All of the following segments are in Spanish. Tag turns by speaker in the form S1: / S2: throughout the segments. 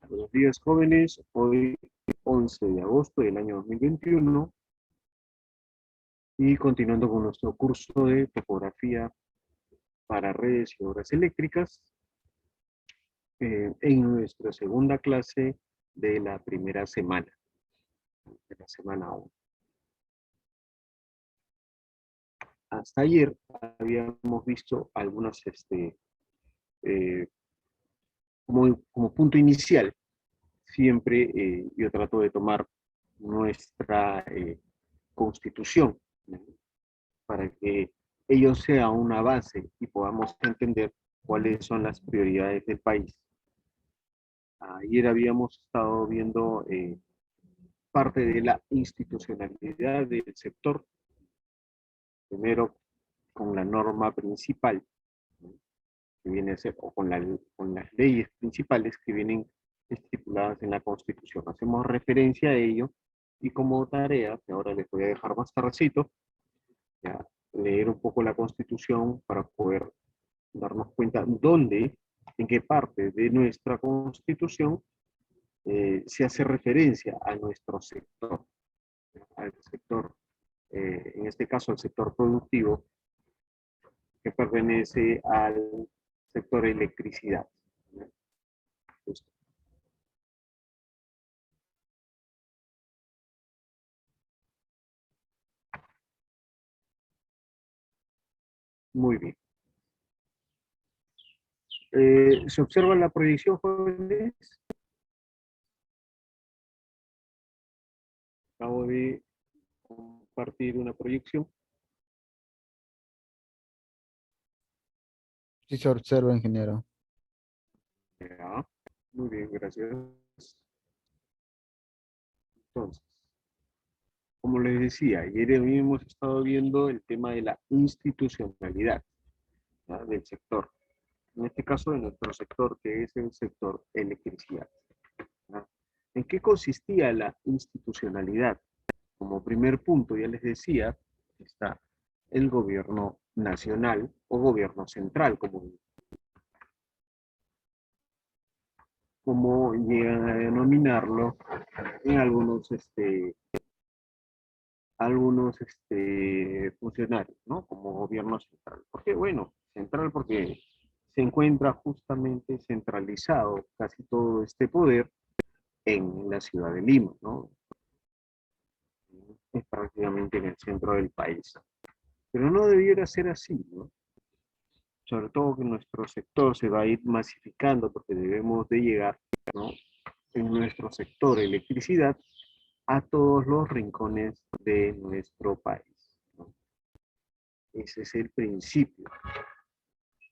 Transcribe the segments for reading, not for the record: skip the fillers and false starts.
S1: Buenos días, jóvenes. Hoy, 11 de agosto del año 2021, y continuando con nuestro curso de topografía para redes y obras eléctricas, en nuestra segunda clase de la primera semana, de la semana 1. Hasta ayer habíamos visto algunas, como punto inicial, siempre yo trato de tomar nuestra constitución, ¿no?, para que ello sea una base y podamos entender cuáles son las prioridades del país. Ayer habíamos estado viendo parte de la institucionalidad del sector, primero con la norma principal, ¿no?, que viene a ser, o con las leyes principales que vienen estipuladas en la Constitución. Hacemos referencia a ello y como tarea, que ahora les voy a dejar más tardecito, ya, leer un poco la Constitución para poder darnos cuenta dónde, en qué parte de nuestra Constitución se hace referencia a nuestro sector, al sector, en este caso al sector productivo, que pertenece al sector electricidad. Muy bien. ¿Se observa la proyección, jóvenes? Acabo de compartir una proyección.
S2: Sí se observa, ingeniero.
S1: Ya. Muy bien, gracias. Entonces, como les decía, ayer hemos estado viendo el tema de la institucionalidad, ¿ya?, del sector. En este caso, de nuestro sector, que es el sector electricidad, ¿ya? ¿En qué consistía la institucionalidad? Como primer punto, ya les decía, está el gobierno nacional o gobierno central, como llegan a denominarlo en algunos funcionarios, ¿no? Como gobierno central. ¿Por qué? Bueno, central porque se encuentra justamente centralizado casi todo este poder en la ciudad de Lima, ¿no? Es prácticamente en el centro del país. Pero no debiera ser así, ¿no? Sobre todo que nuestro sector se va a ir masificando porque debemos de llegar, ¿no?, en nuestro sector electricidad a todos los rincones de nuestro país, ¿no? Ese es el principio.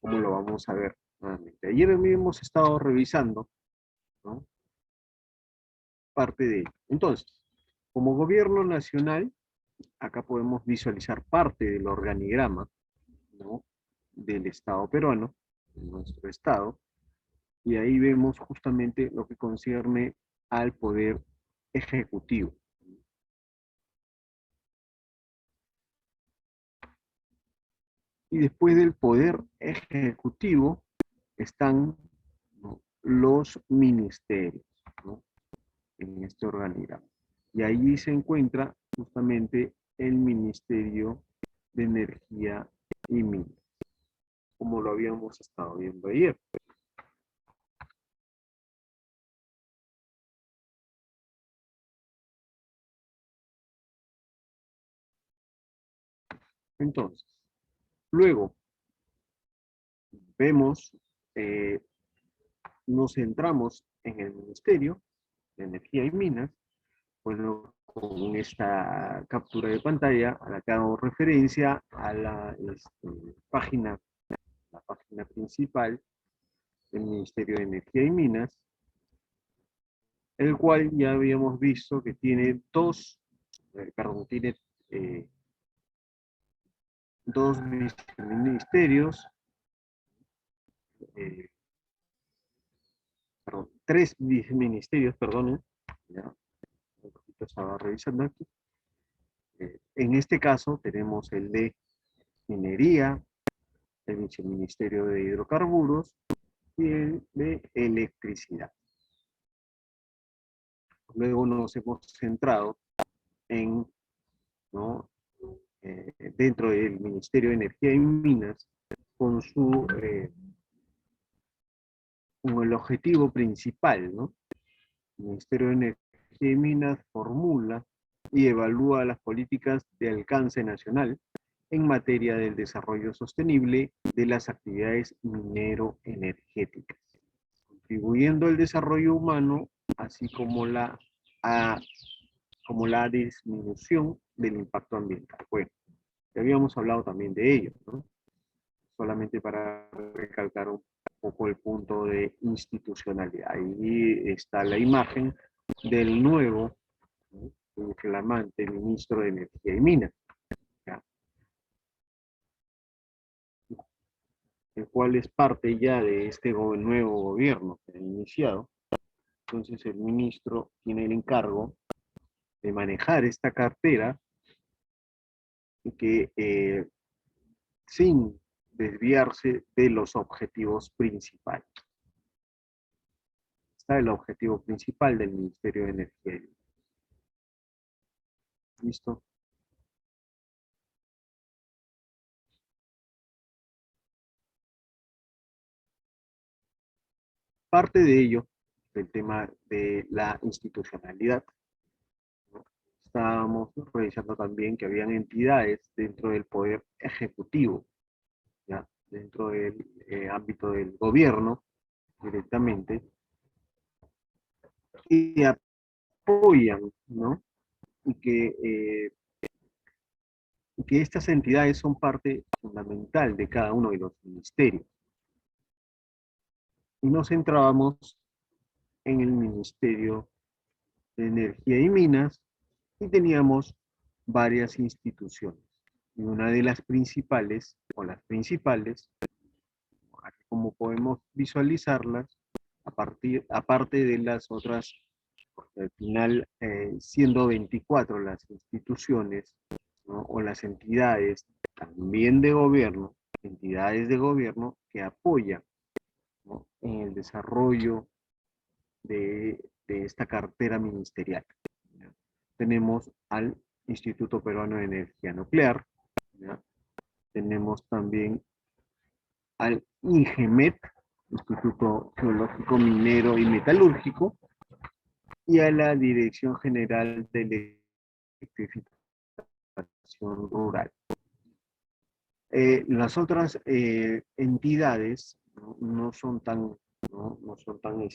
S1: ¿Cómo lo vamos a ver nuevamente? Ayer hemos estado revisando, ¿no?, parte de ello. Entonces, como gobierno nacional, acá podemos visualizar parte del organigrama, ¿no?, del Estado peruano, de nuestro Estado, y ahí vemos justamente lo que concierne al poder ejecutivo. Y después del poder ejecutivo están, ¿no?, los ministerios, ¿no?, en este organigrama. Y allí se encuentra justamente el Ministerio de Energía y Minas, como lo habíamos estado viendo ayer. Entonces, luego vemos, nos centramos en el Ministerio de Energía y Minas. Bueno, con esta captura de pantalla a la que hago referencia a la página principal del Ministerio de Energía y Minas, el cual ya habíamos visto que tiene eh, dos ministerios, tres ministerios, perdón, ya un poquito estaba revisando aquí. En este caso tenemos el de Minería, el Viceministerio de Hidrocarburos y el de Electricidad. luego nos hemos centrado en, ¿no? Dentro del Ministerio de Energía y Minas, con con el objetivo principal, ¿no? El Ministerio de Energía y Minas formula y evalúa las políticas de alcance nacional en materia del desarrollo sostenible de las actividades minero-energéticas, contribuyendo al desarrollo humano, así como la disminución del impacto ambiental. Bueno, ya habíamos hablado también de ello, ¿no? Solamente para recalcar un poco el punto de institucionalidad. Ahí está la imagen del nuevo, ¿no?, flamante ministro de Energía y Minas, ¿ya?, el cual es parte ya de este nuevo gobierno que ha iniciado. Entonces el ministro tiene el encargo de manejar esta cartera y que sin desviarse de los objetivos principales. Está el objetivo principal del Ministerio de Energía. ¿Listo? Parte de ello, del tema de la institucionalidad, ¿no? Estábamos revisando también que habían entidades dentro del poder ejecutivo, ¿ya?, dentro del ámbito del gobierno directamente, y apoyan, ¿no? Y que estas entidades son parte fundamental de cada uno de los ministerios. Y nos centrábamos en el Ministerio de Energía y Minas y teníamos varias instituciones. Y una de las principales, o las principales, como podemos visualizarlas, aparte de las otras, al final siendo 24 las instituciones, ¿no?, o las entidades también de gobierno, entidades de gobierno que apoyan, ¿no?, en el desarrollo de esta cartera ministerial. ¿Ya? Tenemos al Instituto Peruano de Energía Nuclear, ¿ya? Tenemos también al INGEMET, Instituto Geológico Minero y Metalúrgico, y a la Dirección General de Electrificación Rural. Las otras entidades no son tan, no son tan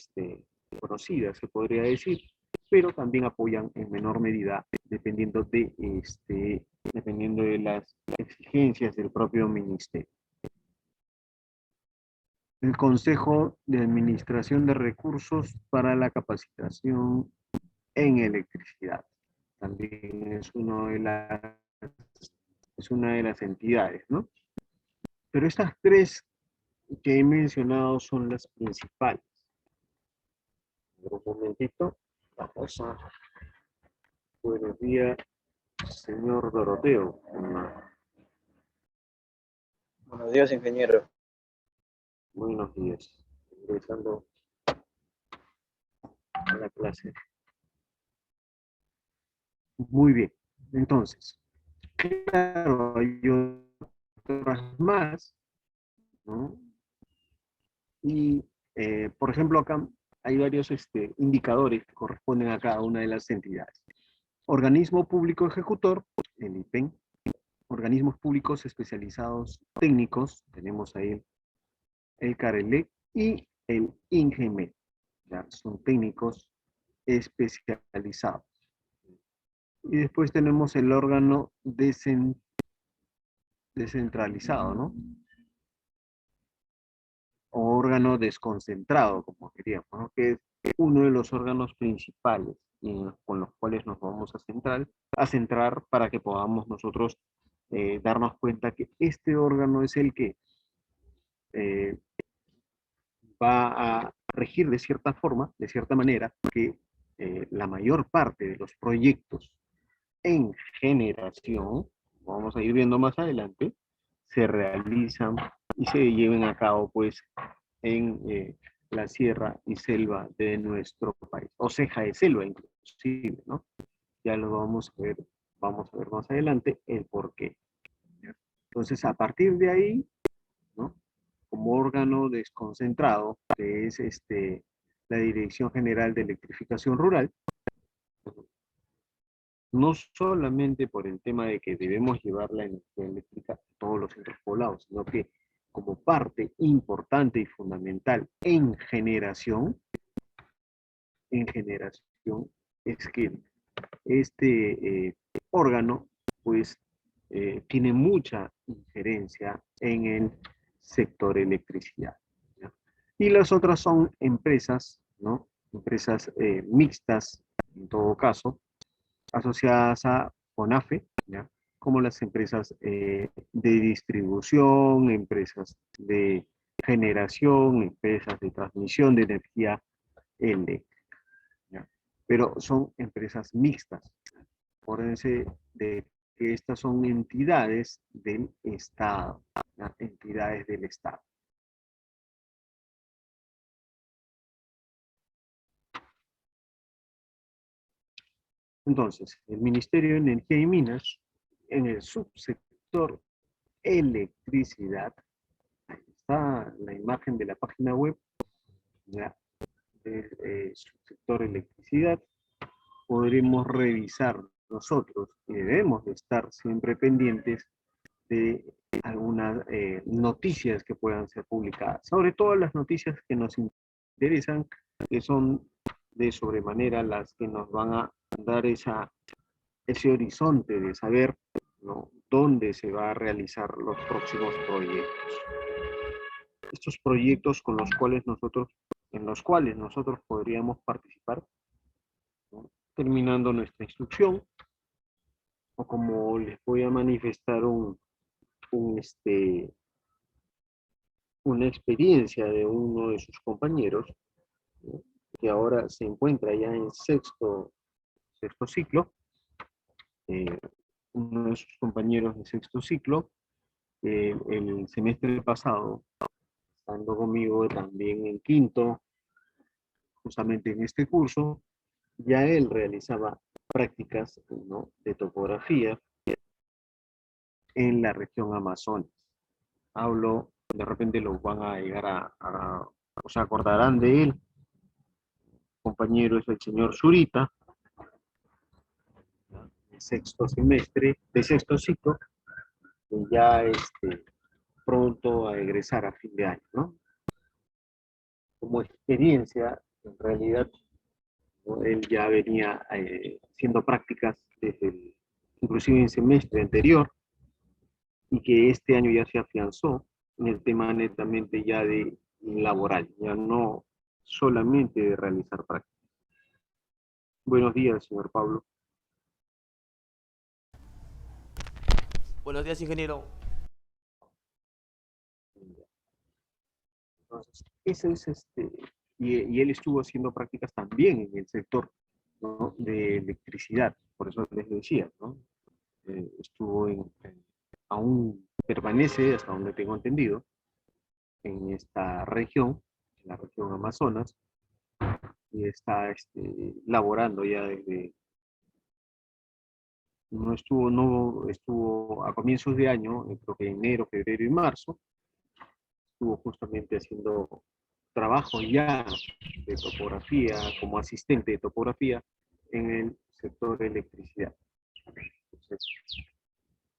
S1: conocidas, se podría decir, pero también apoyan en menor medida dependiendo de las exigencias del propio ministerio. El Consejo de Administración de Recursos para la Capacitación en Electricidad. También es una de las entidades, ¿no? Pero estas tres que he mencionado son las principales. Un momentito. Vamos a... Buenos días, señor Doroteo.
S2: Buenos días, ingeniero.
S1: Buenos días. Regresando a la clase. Muy bien. Entonces, claro, hay otras más, ¿no? Y, por ejemplo, acá hay varios indicadores que corresponden a cada una de las entidades. Organismo público ejecutor, el IPEN. Organismos públicos especializados técnicos, tenemos ahí el CARELEC y el INGEMET. Ya son técnicos especializados. Y después tenemos el órgano descentralizado, ¿no? O órgano desconcentrado, como queríamos, ¿no?, que es uno de los órganos principales con los cuales nos vamos a centrar para que podamos nosotros darnos cuenta que este órgano es el que eh, va a regir de cierta forma, de cierta manera, que la mayor parte de los proyectos en generación, vamos a ir viendo más adelante, se realizan y se lleven a cabo pues en la sierra y selva de nuestro país, o ceja de selva inclusive, ¿no? Ya lo vamos a ver más adelante el por qué. Entonces, a partir de ahí, ¿no? Como órgano desconcentrado, que es la Dirección General de Electrificación Rural, no solamente por el tema de que debemos llevar la energía eléctrica a todos los centros poblados, sino que como parte importante y fundamental en generación, es que este órgano, pues, tiene mucha injerencia en el sector electricidad, ¿ya? Y las otras son empresas, ¿no? Empresas mixtas, en todo caso, asociadas a CONAFE, ¿ya? Como las empresas de distribución, empresas de generación, empresas de transmisión de energía eléctrica, ¿ya? Pero son empresas mixtas. Acuérdense de que estas son entidades del Estado, ¿ya? Entidades del Estado. Entonces, el Ministerio de Energía y Minas, en el subsector electricidad, ahí está la imagen de la página web, ¿ya? Del subsector electricidad, podremos revisar nosotros y debemos de estar siempre pendientes de algunas noticias que puedan ser publicadas, sobre todo las noticias que nos interesan, que son de sobremanera las que nos van a dar ese horizonte de saber, ¿no?, dónde se va a realizar los próximos proyectos. Estos proyectos en los cuales nosotros podríamos participar, ¿no?, terminando nuestra instrucción, o como les voy a manifestar un, una experiencia de uno de sus compañeros, ¿no?, que ahora se encuentra ya en sexto ciclo, eh, uno de sus compañeros de sexto ciclo, el semestre pasado, estando conmigo también en quinto, justamente en este curso, ya él realizaba prácticas, ¿no?, de topografía en la región Amazonas. Hablo, de repente lo van a llegar o se acordarán de él, compañero es el señor Zurita, de sexto semestre, de sexto ciclo, que ya pronto a egresar a fin de año, ¿no? Como experiencia, en realidad, ¿no?, él ya venía haciendo prácticas desde inclusive en semestre anterior, y que este año ya se afianzó en el tema netamente ya de laboral, ya no solamente de realizar prácticas. Buenos días, señor Pablo.
S3: Buenos días, ingeniero.
S1: Entonces, ese es y él estuvo haciendo prácticas también en el sector, ¿no?, de electricidad, por eso les decía, ¿no? Estuvo aún permanece, hasta donde tengo entendido, en esta región, en la región Amazonas, y está laborando ya desde, no estuvo a comienzos de año, creo que enero, febrero y marzo, estuvo justamente haciendo trabajo ya de topografía, como asistente de topografía en el sector de electricidad. Entonces,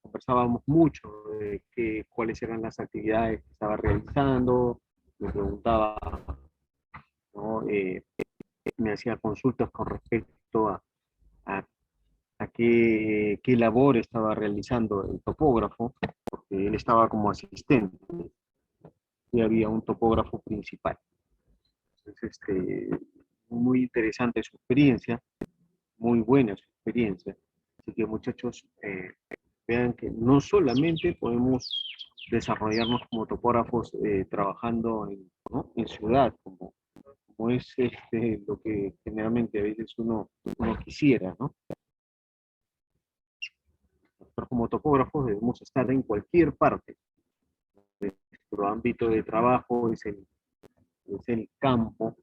S1: conversábamos mucho de cuáles eran las actividades que estaba realizando, me preguntaba, ¿no?, me hacía consultas con respecto a, a qué labor estaba realizando el topógrafo, porque él estaba como asistente y había un topógrafo principal. Entonces, muy interesante su experiencia, muy buena su experiencia. Así que, muchachos, vean que no solamente podemos desarrollarnos como topógrafos trabajando ¿no?, en ciudad, como es lo que generalmente a veces uno quisiera, ¿no? Nosotros como topógrafos debemos estar en cualquier parte. Nuestro ámbito de trabajo es es el campo,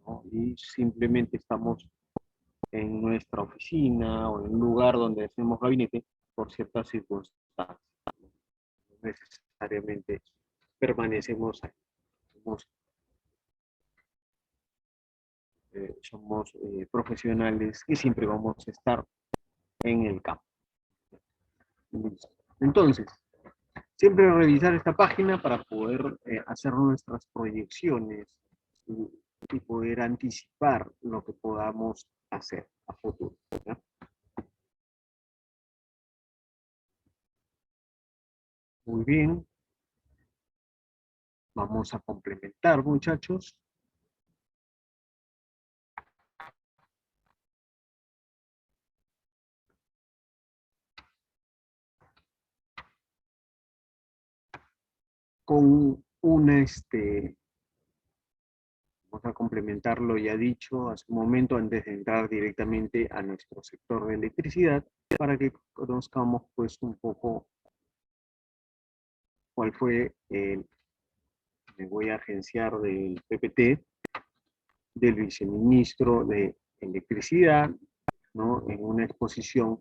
S1: ¿no? Y simplemente estamos en nuestra oficina o en un lugar donde hacemos gabinete por ciertas circunstancias. No necesariamente permanecemos ahí. Somos profesionales y siempre vamos a estar en el campo. Entonces, siempre revisar esta página para poder hacer nuestras proyecciones y poder anticipar lo que podamos hacer a futuro, ¿ya? Muy bien. Vamos a complementar, muchachos. Con una, vamos a complementar lo ya dicho hace un momento antes de entrar directamente a nuestro sector de electricidad para que conozcamos pues un poco cuál fue me voy a agenciar del PPT del viceministro de Electricidad, ¿no? En una exposición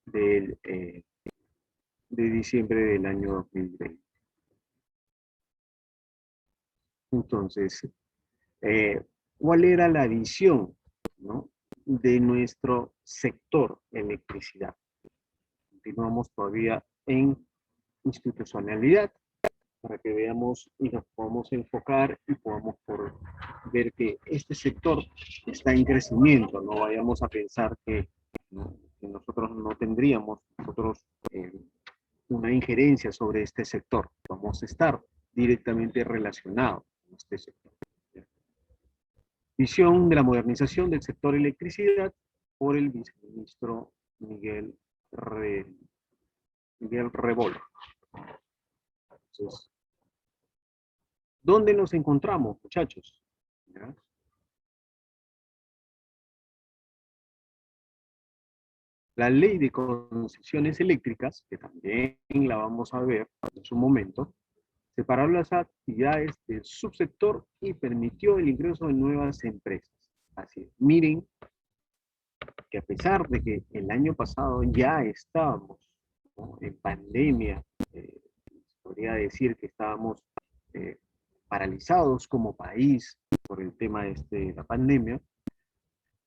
S1: de diciembre del año 2020. Entonces, ¿cuál era la visión, ¿no?, de nuestro sector electricidad? Continuamos todavía en institucionalidad para que veamos y nos podamos enfocar y podamos ver que este sector está en crecimiento. No vayamos a pensar que, ¿no?, que nosotros no tendríamos una injerencia sobre este sector. Vamos a estar directamente relacionados con este sector. Visión de la modernización del sector electricidad por el viceministro Miguel Rebolo. Entonces, ¿dónde nos encontramos, muchachos? ¿Ya? La ley de concesiones eléctricas, que también la vamos a ver en su momento, separó las actividades del subsector y permitió el ingreso de nuevas empresas. Así es. Miren que a pesar de que el año pasado ya estábamos, ¿no?, en pandemia, podría decir que estábamos eh, paralizados como país por el tema de la pandemia,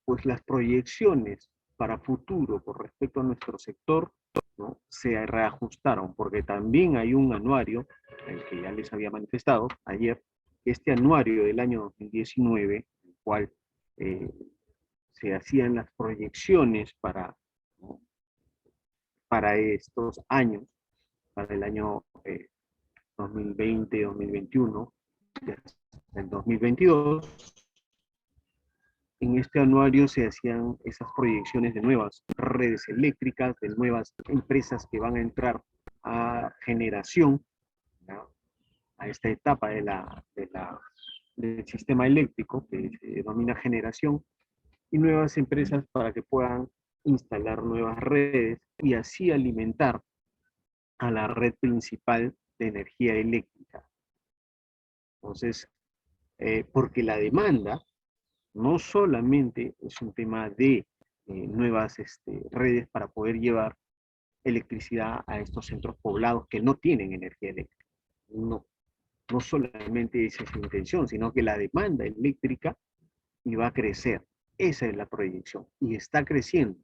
S1: pues las proyecciones para futuro con respecto a nuestro sector, ¿no?, se reajustaron, porque también hay un anuario, el que ya les había manifestado ayer, este anuario del año 2019, el cual se hacían las proyecciones ¿no?, para estos años, para el año 2020, 2021, hasta el 2022. En este anuario se hacían esas proyecciones de nuevas redes eléctricas, de nuevas empresas que van a entrar a generación, ¿no?, a esta etapa del sistema eléctrico, que se denomina generación, y nuevas empresas para que puedan instalar nuevas redes y así alimentar a la red principal de energía eléctrica. Entonces, porque la demanda no solamente es un tema de nuevas redes para poder llevar electricidad a estos centros poblados que no tienen energía eléctrica. No, no solamente esa es su intención, sino que la demanda eléctrica iba a crecer. Esa es la proyección y está creciendo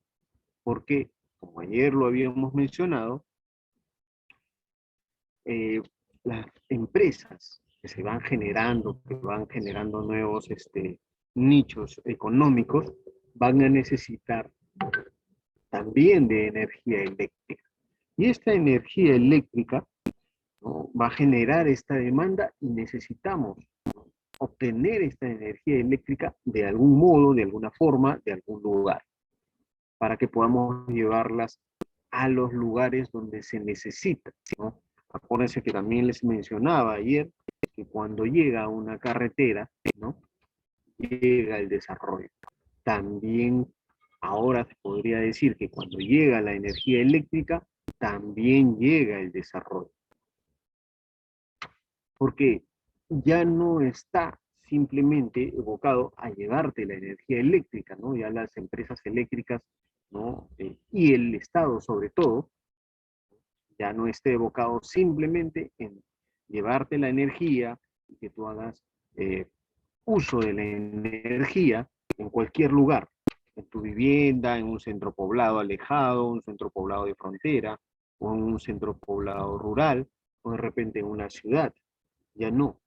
S1: porque, como ayer lo habíamos mencionado, las empresas que se van generando, que van generando nuevos nichos económicos, van a necesitar también de energía eléctrica. Y esta energía eléctrica, ¿no?, va a generar esta demanda y necesitamos, ¿no?, obtener esta energía eléctrica de algún modo, de alguna forma, de algún lugar, para que podamos llevarlas a los lugares donde se necesita, ¿no? Acuérdense que también les mencionaba ayer que cuando llega una carretera, ¿no?, llega el desarrollo. También ahora se podría decir que cuando llega la energía eléctrica, también llega el desarrollo. Porque ya no está simplemente evocado a llevarte la energía eléctrica, ¿no? Ya las empresas eléctricas, ¿no? Y el Estado sobre todo, ya no esté evocado simplemente en llevarte la energía y que tú hagas uso de la energía en cualquier lugar, en tu vivienda, en un centro poblado alejado, un centro poblado de frontera, o en un centro poblado rural, o de repente en una ciudad. Ya no,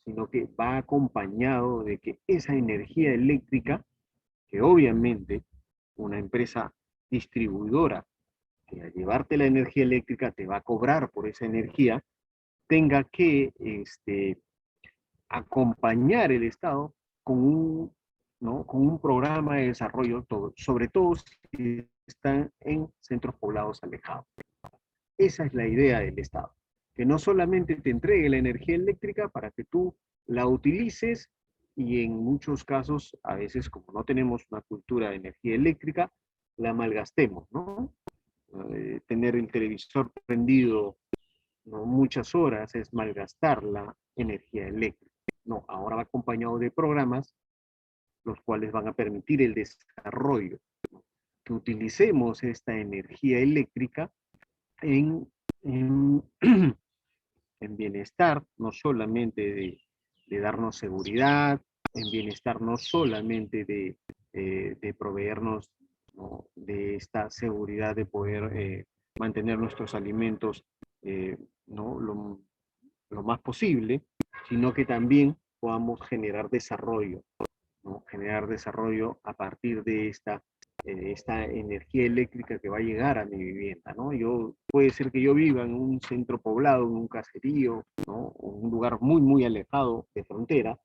S1: sino que va acompañado de que esa energía eléctrica, que obviamente una empresa distribuidora que al llevarte la energía eléctrica te va a cobrar por esa energía, tenga que acompañar el Estado con un, ¿no? con un programa de desarrollo, sobre todo si están en centros poblados alejados. Esa es la idea del Estado, que no solamente te entregue la energía eléctrica para que tú la utilices y en muchos casos, a veces como no tenemos una cultura de energía eléctrica, la malgastemos, ¿no? Tener el televisor prendido, ¿no? Muchas horas es malgastar la energía eléctrica. No, ahora va acompañado de programas los cuales van a permitir el desarrollo, ¿no? Que utilicemos esta energía eléctrica en, en, en bienestar, no solamente de darnos seguridad, en bienestar no solamente de proveernos, ¿no? de esta seguridad de poder mantener nuestros alimentos ¿no? lo más posible, sino que también podamos generar desarrollo, ¿no? Generar desarrollo a partir de esta energía eléctrica que va a llegar a mi vivienda, ¿no? Puede ser que yo viva en un centro poblado, en un caserío, ¿no? O un lugar muy, muy alejado de frontera,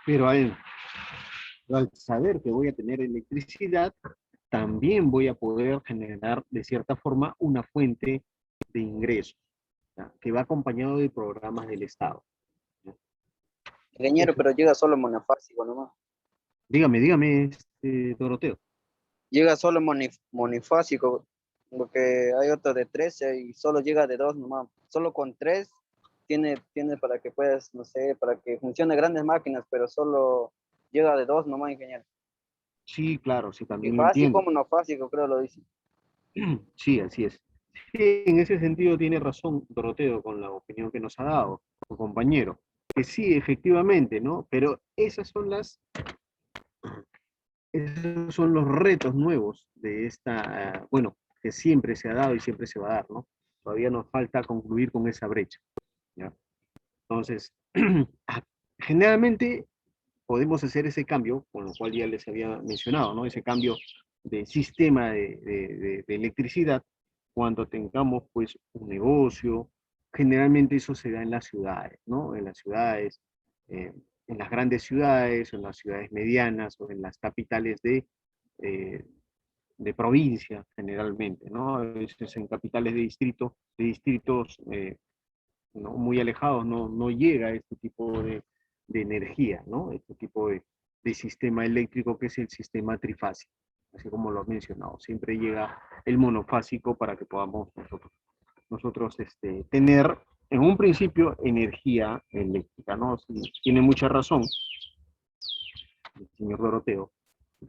S1: pero al saber que voy a tener electricidad, también voy a poder generar de cierta forma una fuente de ingresos, ¿ya? Que va acompañado de programas del Estado, ¿ya?
S2: Ingeniero, pero llega solo monofásico nomás.
S1: Dígame, Doroteo.
S2: Llega solo monofásico, porque hay otro de 13 y solo llega de 2 nomás. Solo con 3 tiene para que puedas, no sé, para que funcione grandes máquinas, pero solo llega de 2 nomás, ingeniero.
S1: Sí, claro, sí, también
S2: Bifásico,
S1: entiendo.
S2: monofásico, creo lo dice.
S1: Sí, así es. Sí, en ese sentido tiene razón Doroteo con la opinión que nos ha dado su compañero, que sí, efectivamente, ¿no? Pero esos son los retos nuevos de esta, bueno, que siempre se ha dado y siempre se va a dar, ¿no? Todavía nos falta concluir con esa brecha, ¿ya? Entonces, generalmente podemos hacer ese cambio, con lo cual ya les había mencionado, ¿no? Ese cambio de sistema de electricidad cuando tengamos pues un negocio. Generalmente eso se da en las ciudades, ¿no? En las ciudades, eh, en las grandes ciudades, o en las ciudades medianas, o en las capitales eh, de provincia, generalmente, ¿no? A veces en capitales de distritos ¿no? muy alejados, no llega este tipo de energía, ¿no? Este tipo de sistema eléctrico que es el sistema trifásico, así como lo he mencionado. Siempre llega el monofásico para que podamos nosotros tener en un principio energía eléctrica, ¿no? Sí, tiene mucha razón el señor Doroteo,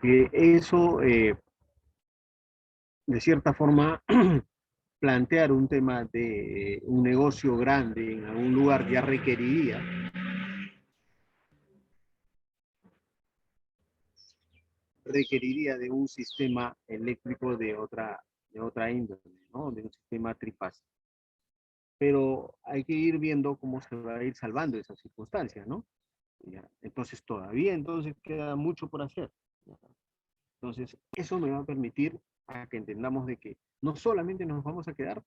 S1: que eso de cierta forma plantear un tema de un negocio grande en algún lugar ya requeriría de un sistema eléctrico de otra índole, ¿no? De un sistema trifásico. Pero hay que ir viendo cómo se va a ir salvando esa circunstancia, ¿no? ¿Ya? Entonces entonces queda mucho por hacer, ¿ya? Entonces eso me va a permitir a que entendamos de que no solamente nos vamos a quedar,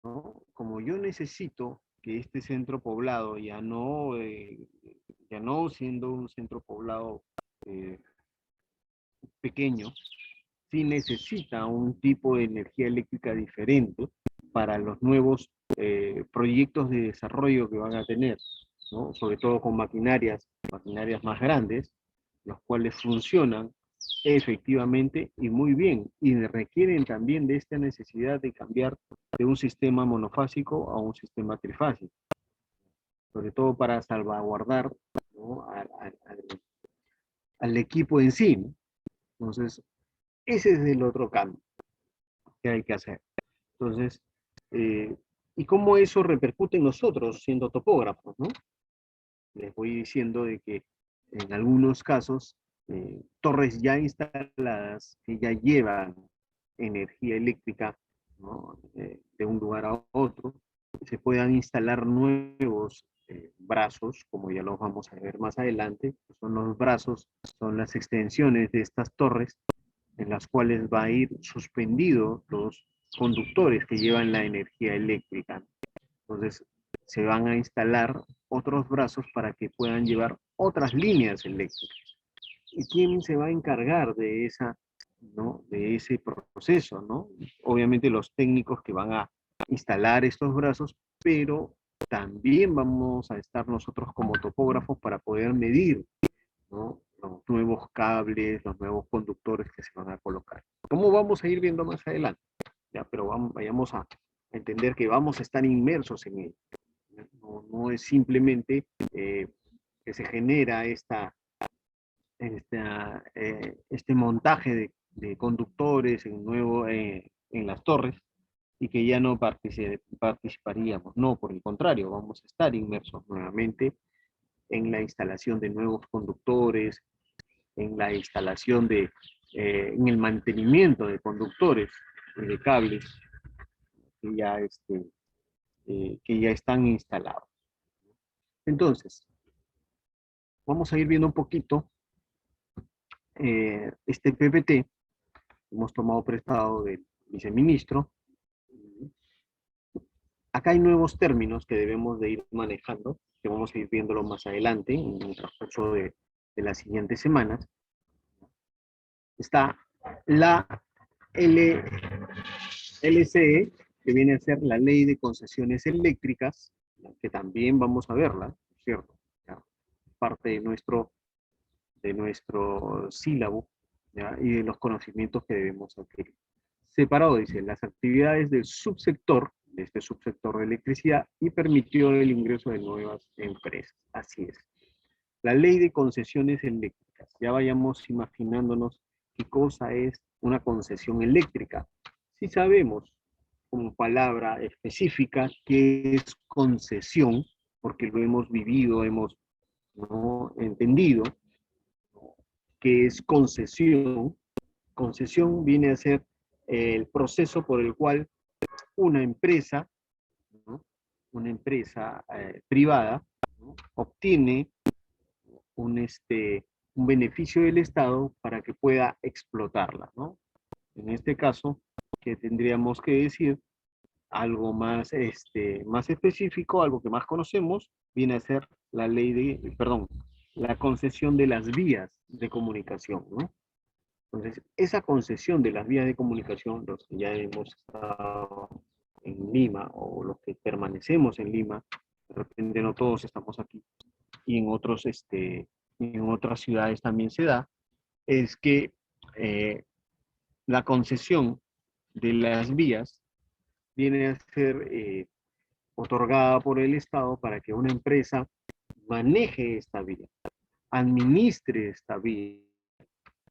S1: ¿no? Como yo necesito que este centro poblado ya no siendo un centro poblado eh, pequeño, sí necesita un tipo de energía eléctrica diferente para los nuevos proyectos de desarrollo que van a tener, ¿no? Sobre todo con maquinarias más grandes, los cuales funcionan efectivamente y muy bien, y requieren también de esta necesidad de cambiar de un sistema monofásico a un sistema trifásico, sobre todo para salvaguardar, ¿no? Al equipo en sí, ¿no? Entonces, ese es el otro cambio que hay que hacer. Entonces, ¿y cómo eso repercute en nosotros siendo topógrafos, ¿no? Les voy diciendo de que en algunos casos, torres ya instaladas que ya llevan energía eléctrica, ¿no? De un lugar a otro, se puedan instalar nuevos brazos, como ya los vamos a ver más adelante. Son los brazos, son las extensiones de estas torres en las cuales va a ir suspendido los conductores que llevan la energía eléctrica. Entonces, se van a instalar otros brazos para que puedan llevar otras líneas eléctricas. ¿Y quién se va a encargar de esa, ¿no? De ese proceso, ¿no? Obviamente los técnicos que van a instalar estos brazos, pero también vamos a estar nosotros como topógrafos para poder medir, ¿no? Los nuevos cables, los nuevos conductores que se van a colocar. ¿Cómo vamos a ir viendo más adelante? Ya, pero vayamos a entender que vamos a estar inmersos en ello. No es simplemente que se genera este montaje de conductores en las torres y que ya no participaríamos. No, por el contrario, vamos a estar inmersos nuevamente en la instalación de nuevos conductores, en la instalación en el mantenimiento de conductores y de cables que ya están instalados. Entonces, vamos a ir viendo un poquito este PPT. Hemos tomado prestado del viceministro. Acá hay nuevos términos que debemos de ir manejando, que vamos a ir viéndolo más adelante, en el transcurso de las siguientes semanas. Está la LCE, que viene a ser la Ley de Concesiones Eléctricas, que también vamos a verla, ¿cierto? Ya, parte de nuestro sílabo, ¿ya? Y de los conocimientos que debemos adquirir. Separado, dice, las actividades del subsector, de este subsector de electricidad, y permitió el ingreso de nuevas empresas. Así es. La Ley de Concesiones Eléctricas. Ya vayamos imaginándonos qué cosa es una concesión eléctrica. Si sabemos como palabra específica qué es concesión, porque lo hemos vivido, hemos, ¿no?, entendido, ¿no?, qué es concesión. Concesión viene a ser el proceso por el cual una empresa, ¿no?, una empresa privada, ¿no?, obtiene un beneficio del Estado para que pueda explotarla, ¿no? En este caso, que tendríamos que decir algo más, más específico, algo que más conocemos, viene a ser la la concesión de las vías de comunicación, ¿no? Entonces, esa concesión de las vías de comunicación, los que ya hemos estado en Lima o los que permanecemos en Lima, de repente no todos estamos aquí, y en otras ciudades también se da, es que la concesión de las vías viene a ser otorgada por el Estado para que una empresa maneje esta vía, administre esta vía,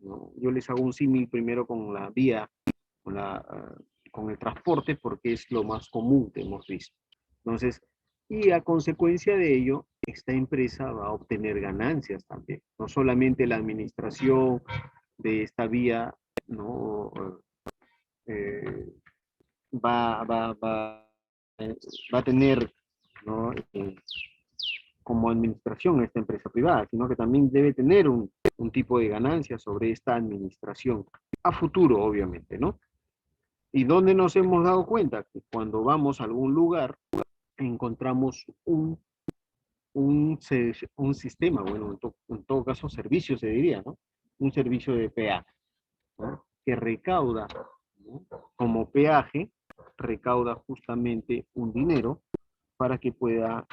S1: ¿no? Yo les hago un símil primero con la vía, con el transporte, porque es lo más común que hemos visto. Entonces, y a consecuencia de ello, esta empresa va a obtener ganancias también. No solamente la administración de esta vía, ¿no?, va a tener, ¿no?, como administración esta empresa privada, sino que también debe tener un tipo de ganancia sobre esta administración, a futuro, obviamente, ¿no? ¿Y dónde nos hemos dado cuenta? Que cuando vamos a algún lugar, encontramos un sistema, bueno, en todo caso, servicio se diría, ¿no? Un servicio de peaje, ¿no?, que recauda, ¿no?, como peaje, recauda justamente un dinero para que pueda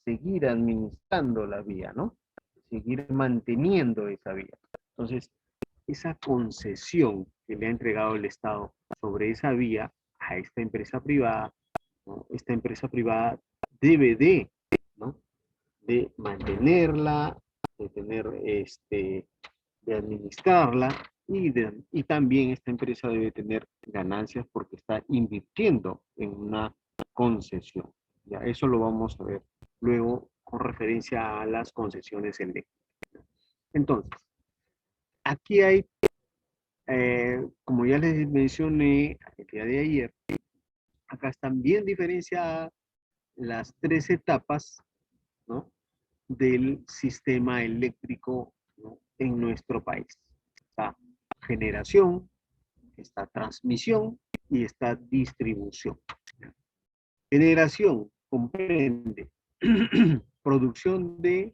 S1: seguir administrando la vía, ¿no? Seguir manteniendo esa vía. Entonces, esa concesión que le ha entregado el Estado sobre esa vía a esta empresa privada, ¿no?, esta empresa privada debe ¿no?, de mantenerla, de tener, de administrarla, y también esta empresa debe tener ganancias porque está invirtiendo en una concesión. Ya, eso lo vamos a ver luego con referencia a las concesiones eléctricas. Entonces, aquí hay, como ya les mencioné el día de ayer, acá están bien diferenciadas las tres etapas, ¿no?, del sistema eléctrico, ¿no?, en nuestro país. Está generación, está transmisión y está distribución. Generación comprende producción de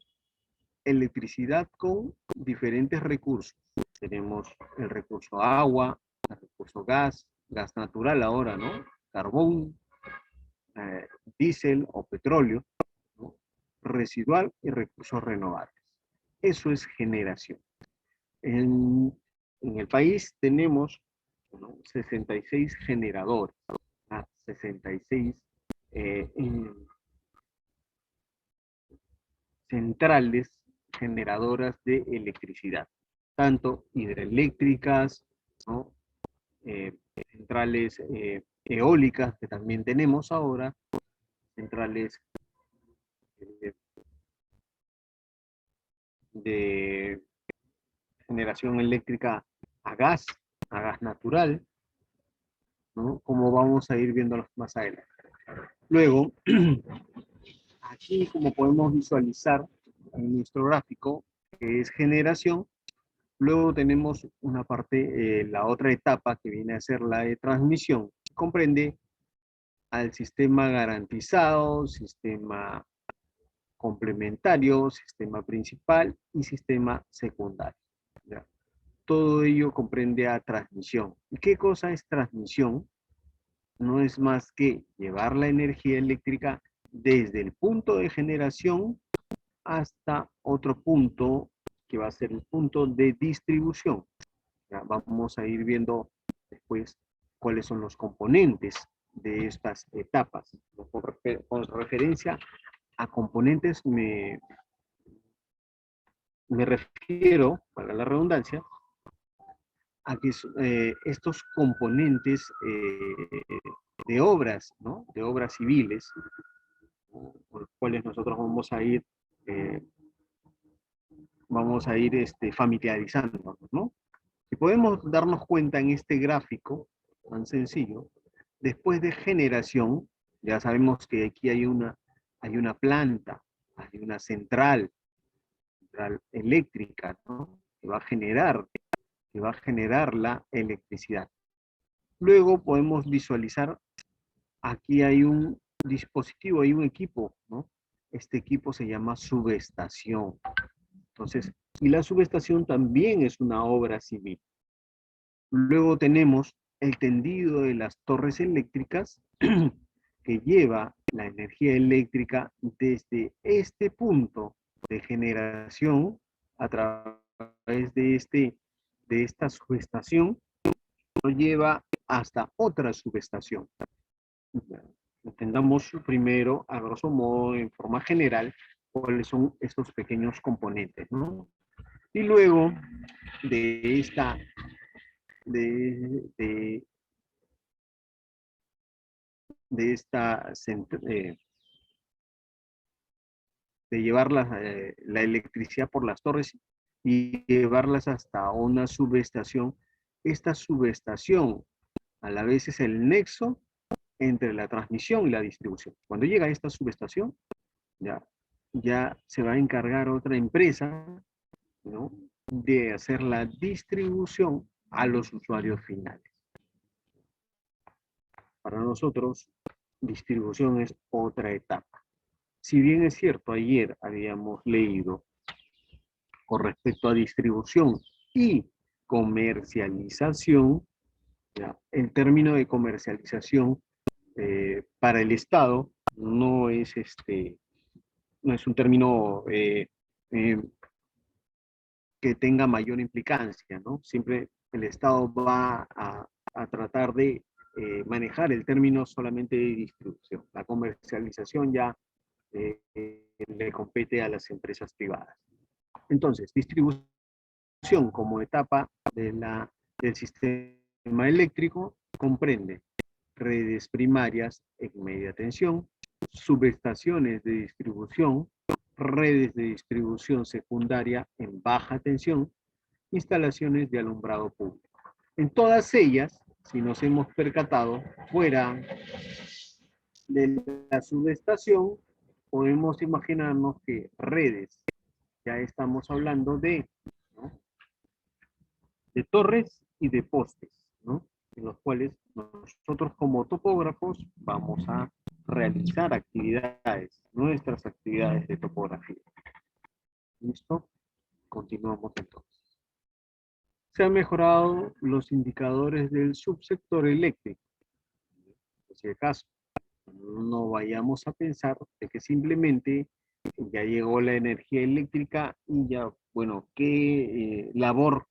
S1: electricidad con diferentes recursos. Tenemos el recurso agua, el recurso gas, gas natural ahora, ¿no?, carbón, diésel o petróleo, ¿no?, residual y recursos renovables. Eso es generación. En el país tenemos, ¿no?, 66 generadores, 66 centrales generadoras de electricidad, tanto hidroeléctricas, ¿no?, centrales eólicas que también tenemos ahora, centrales de generación eléctrica a gas natural, ¿no?, como vamos a ir viendo más adelante. Luego, aquí como podemos visualizar en nuestro gráfico, que es generación, luego tenemos una parte, la otra etapa que viene a ser la de transmisión. Comprende al sistema garantizado, sistema complementario, sistema principal y sistema secundario. ¿Ya? Todo ello comprende a transmisión. ¿Y qué cosa es transmisión? No es más que llevar la energía eléctrica desde el punto de generación hasta otro punto que va a ser el punto de distribución. Ya vamos a ir viendo después cuáles son los componentes de estas etapas. Con referencia a componentes me refiero, para la redundancia, a que estos componentes de obras, ¿no?, de obras civiles, por los cuales nosotros vamos a ir familiarizándonos, ¿no? Si podemos darnos cuenta en este gráfico tan sencillo, después de generación, ya sabemos que aquí hay una planta, hay una central eléctrica, ¿no?, que va a generar la electricidad. Luego podemos visualizar, aquí hay un dispositivo, hay un equipo, ¿no? Este equipo se llama subestación. Entonces, y la subestación también es una obra civil. Luego tenemos el tendido de las torres eléctricas que lleva la energía eléctrica desde este punto de generación a través de esta subestación, lo lleva hasta otra subestación. Entendamos primero, a grosso modo, en forma general, cuáles son estos pequeños componentes, ¿no? Y luego de esta, de llevar la electricidad por las torres y llevarlas hasta una subestación. Esta subestación a la vez es el nexo entre la transmisión y la distribución. Cuando llega a esta subestación, ya se va a encargar otra empresa, ¿no?, de hacer la distribución a los usuarios finales. Para nosotros, distribución es otra etapa. Si bien es cierto, ayer habíamos leído con respecto a distribución y comercialización, ¿ya?, el término de comercialización para el Estado no es un término que tenga mayor implicancia, ¿no? Siempre el Estado va a tratar de manejar el término solamente de distribución. La comercialización ya le compete a las empresas privadas. Entonces, distribución como etapa del sistema eléctrico comprende redes primarias en media tensión, subestaciones de distribución, redes de distribución secundaria en baja tensión, instalaciones de alumbrado público. En todas ellas, si nos hemos percatado, fuera de la subestación, podemos imaginarnos que redes, ya estamos hablando ¿no? de torres y de postes, ¿no? En los cuales nosotros como topógrafos vamos a realizar actividades, nuestras actividades de topografía. ¿Listo? Continuamos entonces. Se han mejorado los indicadores del subsector eléctrico. Por si acaso, no vayamos a pensar de que simplemente ya llegó la energía eléctrica y ya, bueno, ¿qué labor,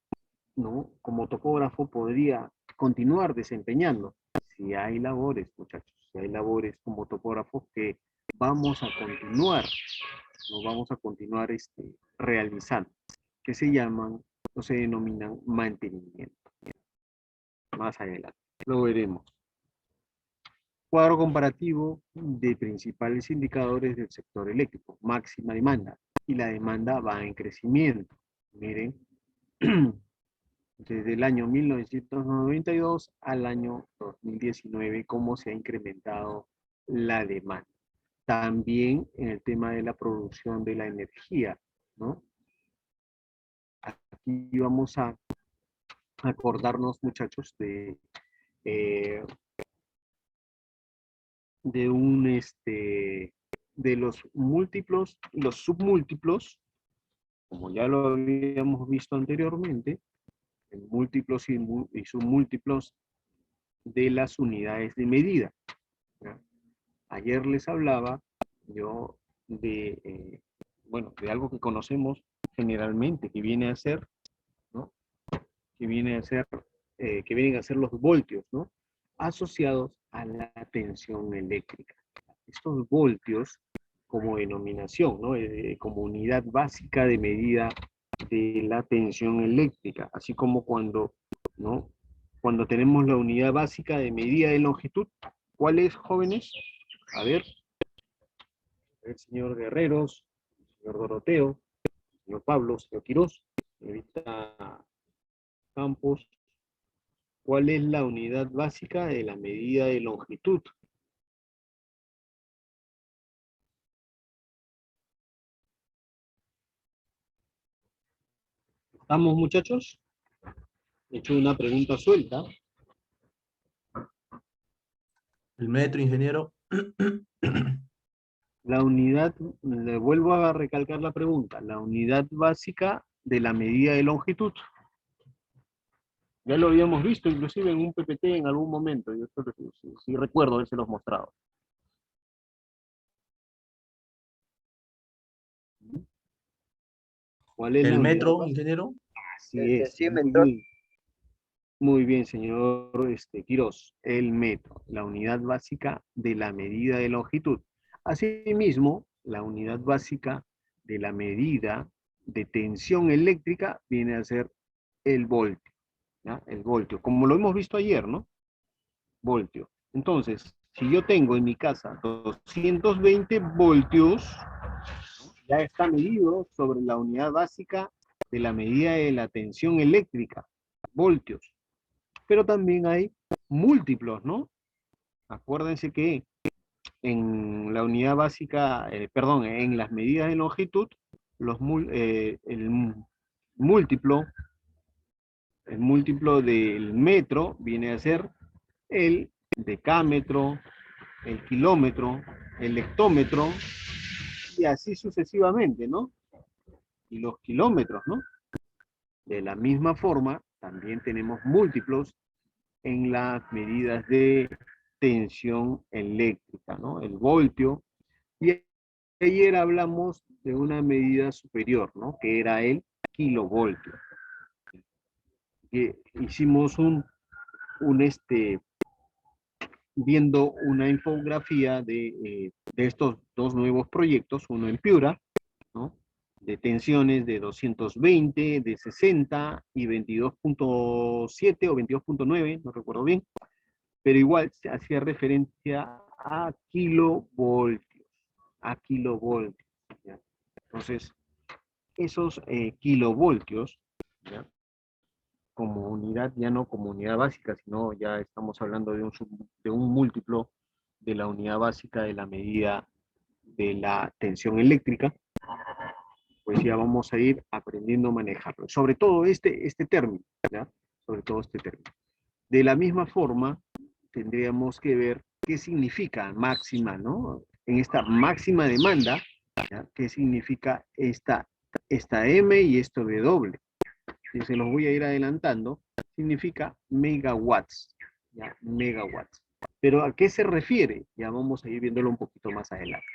S1: ¿no? como topógrafo podría continuar desempeñando? Si hay labores, muchachos, si hay labores como topógrafos que vamos a continuar, no vamos a continuar realizando, que se llaman o se denominan mantenimiento. Más adelante, lo veremos. Cuadro comparativo de principales indicadores del sector eléctrico, máxima demanda, y la demanda va en crecimiento. Miren, desde el año 1992 al año 2019, cómo se ha incrementado la demanda. También en el tema de la producción de la energía, ¿no? Aquí vamos a acordarnos, muchachos, de de los múltiplos, los submúltiplos, como ya lo habíamos visto anteriormente, en múltiplos y submúltiplos de las unidades de medida. ¿Ya? Ayer les hablaba yo bueno, de algo que conocemos generalmente, que viene a ser, ¿no? Que vienen a ser los voltios, ¿no? Asociados a la tensión eléctrica. Estos voltios, como denominación, ¿no? Como unidad básica de medida de la tensión eléctrica, así como cuando, ¿no? Cuando tenemos la unidad básica de medida de longitud. ¿Cuál es, jóvenes? A ver, el señor Guerreros, el señor Doroteo, el señor Pablo, el señor Quirós, señorita Campos. ¿Cuál es la unidad básica de la medida de longitud? ¿Estamos, muchachos? He hecho una pregunta suelta.
S3: El metro, ingeniero.
S1: La unidad, le vuelvo a recalcar la pregunta, la unidad básica de la medida de longitud. Ya lo habíamos visto inclusive en un PPT en algún momento, yo sí recuerdo haberse mostrado. ¿Cuál es
S3: El
S1: la unidad
S3: metro,
S1: básica?
S3: ingeniero.
S1: Así
S2: El
S1: es,
S2: decímetro.
S1: muy bien, señor Quirós, el metro, la unidad básica de la medida de longitud. Asimismo, la unidad básica de la medida de tensión eléctrica viene a ser el voltio, ¿ya? El voltio, como lo hemos visto ayer, ¿no? Voltio. Entonces, si yo tengo en mi casa 220 voltios, ya está medido sobre la unidad básica de la medida de la tensión eléctrica, voltios. Pero también hay múltiplos, ¿no? Acuérdense que en la unidad básica, perdón, en las medidas de longitud, el múltiplo del metro viene a ser el decámetro, el kilómetro, el hectómetro, y así sucesivamente, ¿no? Y los kilómetros, ¿no? De la misma forma, también tenemos múltiplos en las medidas de tensión eléctrica, ¿no? El voltio. Y ayer hablamos de una medida superior, ¿no? Que era el kilovoltio. Que hicimos viendo una infografía de estos dos nuevos proyectos, uno en Piura, ¿no? de tensiones de 220, de 60 y 22.7 o 22.9, no recuerdo bien, pero igual se hacía referencia a kilovoltios, ¿ya? Entonces, esos kilovoltios, ¿ya? Como unidad, ya no como unidad básica, sino ya estamos hablando de un múltiplo de la unidad básica de la medida de la tensión eléctrica, pues ya vamos a ir aprendiendo a manejarlo. Sobre todo este término, ¿ya? Sobre todo este término. De la misma forma, tendríamos que ver qué significa máxima, ¿no? En esta máxima demanda, ¿ya? ¿Qué significa esta M y esto W? Y se los voy a ir adelantando, significa megawatts, ¿ya? Megawatts. Pero ¿a qué se refiere? Ya vamos a ir viéndolo un poquito más adelante.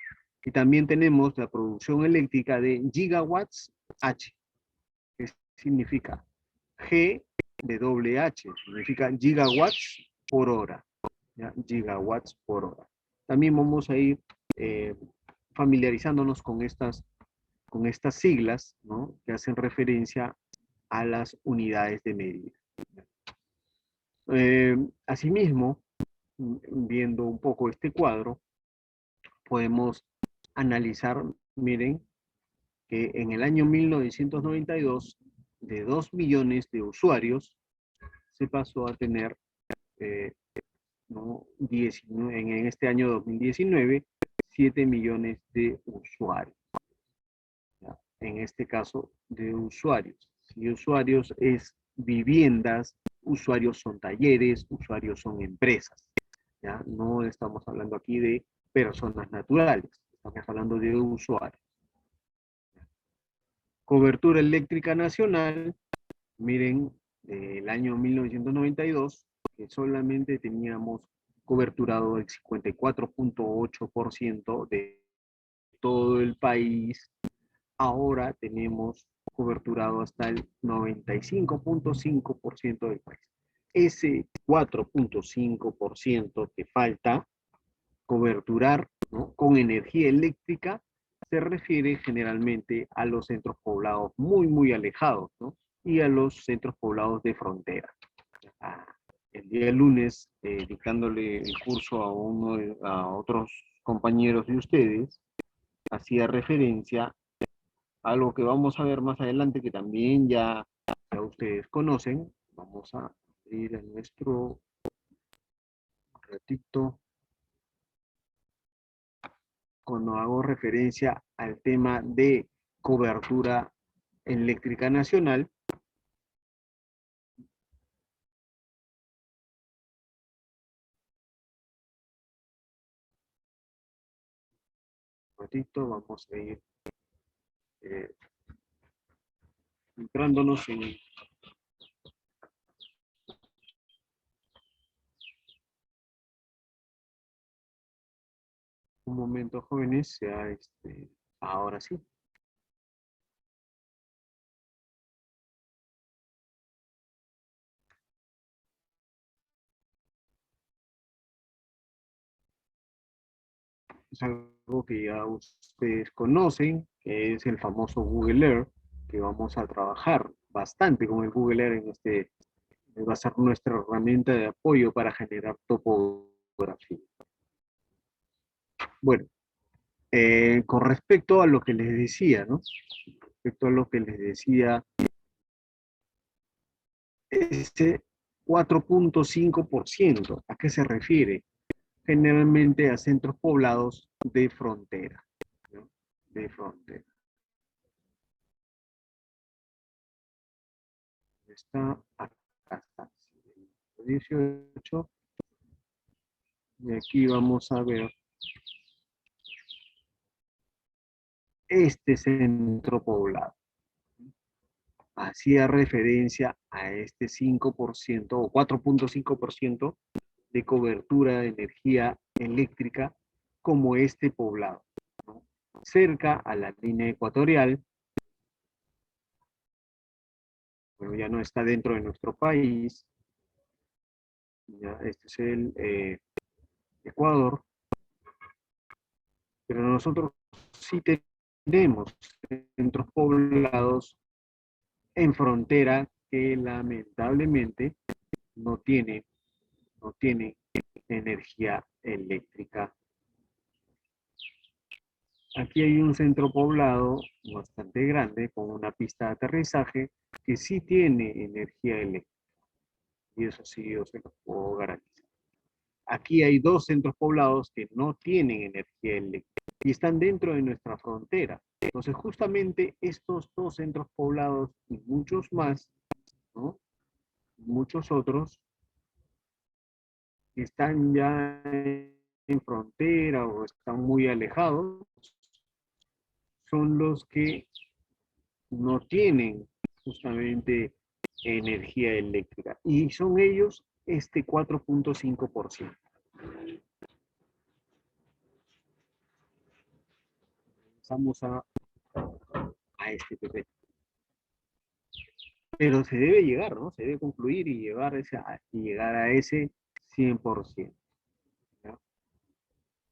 S1: Y también tenemos la producción eléctrica de gigawatts H, que significa G de doble H, significa gigawatts por hora, ¿ya? Gigawatts por hora. También vamos a ir familiarizándonos con estas siglas, ¿no? Que hacen referencia a las unidades de medida. Asimismo, viendo un poco este cuadro, podemos analizar, miren, que en el año 1992, de 2 millones de usuarios, se pasó a tener, ¿no? en este año 2019, 7 millones de usuarios, ¿ya? En este caso, de usuarios. Si usuarios es viviendas, usuarios son talleres, usuarios son empresas, ¿ya? No estamos hablando aquí de personas naturales, estamos hablando de usuarios. Cobertura eléctrica nacional, miren, el año 1992, que solamente teníamos coberturado el 54.8% de todo el país, ahora tenemos coberturado hasta el 95.5% del país. Ese 4.5% que falta coberturar, ¿no? Con energía eléctrica se refiere generalmente a los centros poblados muy alejados, ¿no? Y a los centros poblados de frontera. El día lunes, dictándole el curso a otros compañeros de ustedes, hacía referencia a algo que vamos a ver más adelante, que también ya ustedes conocen. Vamos a ir a nuestro ratito. Cuando hago referencia al tema de cobertura eléctrica nacional, vamos a ir centrándonos en un momento, jóvenes, sea ahora sí. Es algo que ya ustedes conocen, que es el famoso Google Earth, que vamos a trabajar bastante con el Google Earth va a ser nuestra herramienta de apoyo para generar topografía. Bueno, con respecto a lo que les decía, ¿no? Respecto a lo que les decía, ese 4.5%, ¿a qué se refiere? Generalmente a centros poblados de frontera, ¿no? De frontera. Está acá, está, 18, y aquí vamos a ver este centro poblado. Hacía referencia a este 5% o 4.5% de cobertura de energía eléctrica como este poblado, ¿no? Cerca a la línea ecuatorial. Bueno, ya no está dentro de nuestro país. Ya, este es el Ecuador. Pero nosotros sí tenemos centros poblados en frontera que lamentablemente no tienen energía eléctrica. Aquí hay un centro poblado bastante grande con una pista de aterrizaje que sí tiene energía eléctrica. Y eso sí, yo se lo puedo garantizar. Aquí hay dos centros poblados que no tienen energía eléctrica y están dentro de nuestra frontera. Entonces, justamente estos dos centros poblados y muchos más, ¿no? Muchos otros, que están ya en frontera o están muy alejados, son los que no tienen justamente energía eléctrica. Y son ellos este 4.5%. Vamos a este PP. Pero se debe llegar, ¿no? Se debe concluir y llegar a ese 100%. ¿Ya?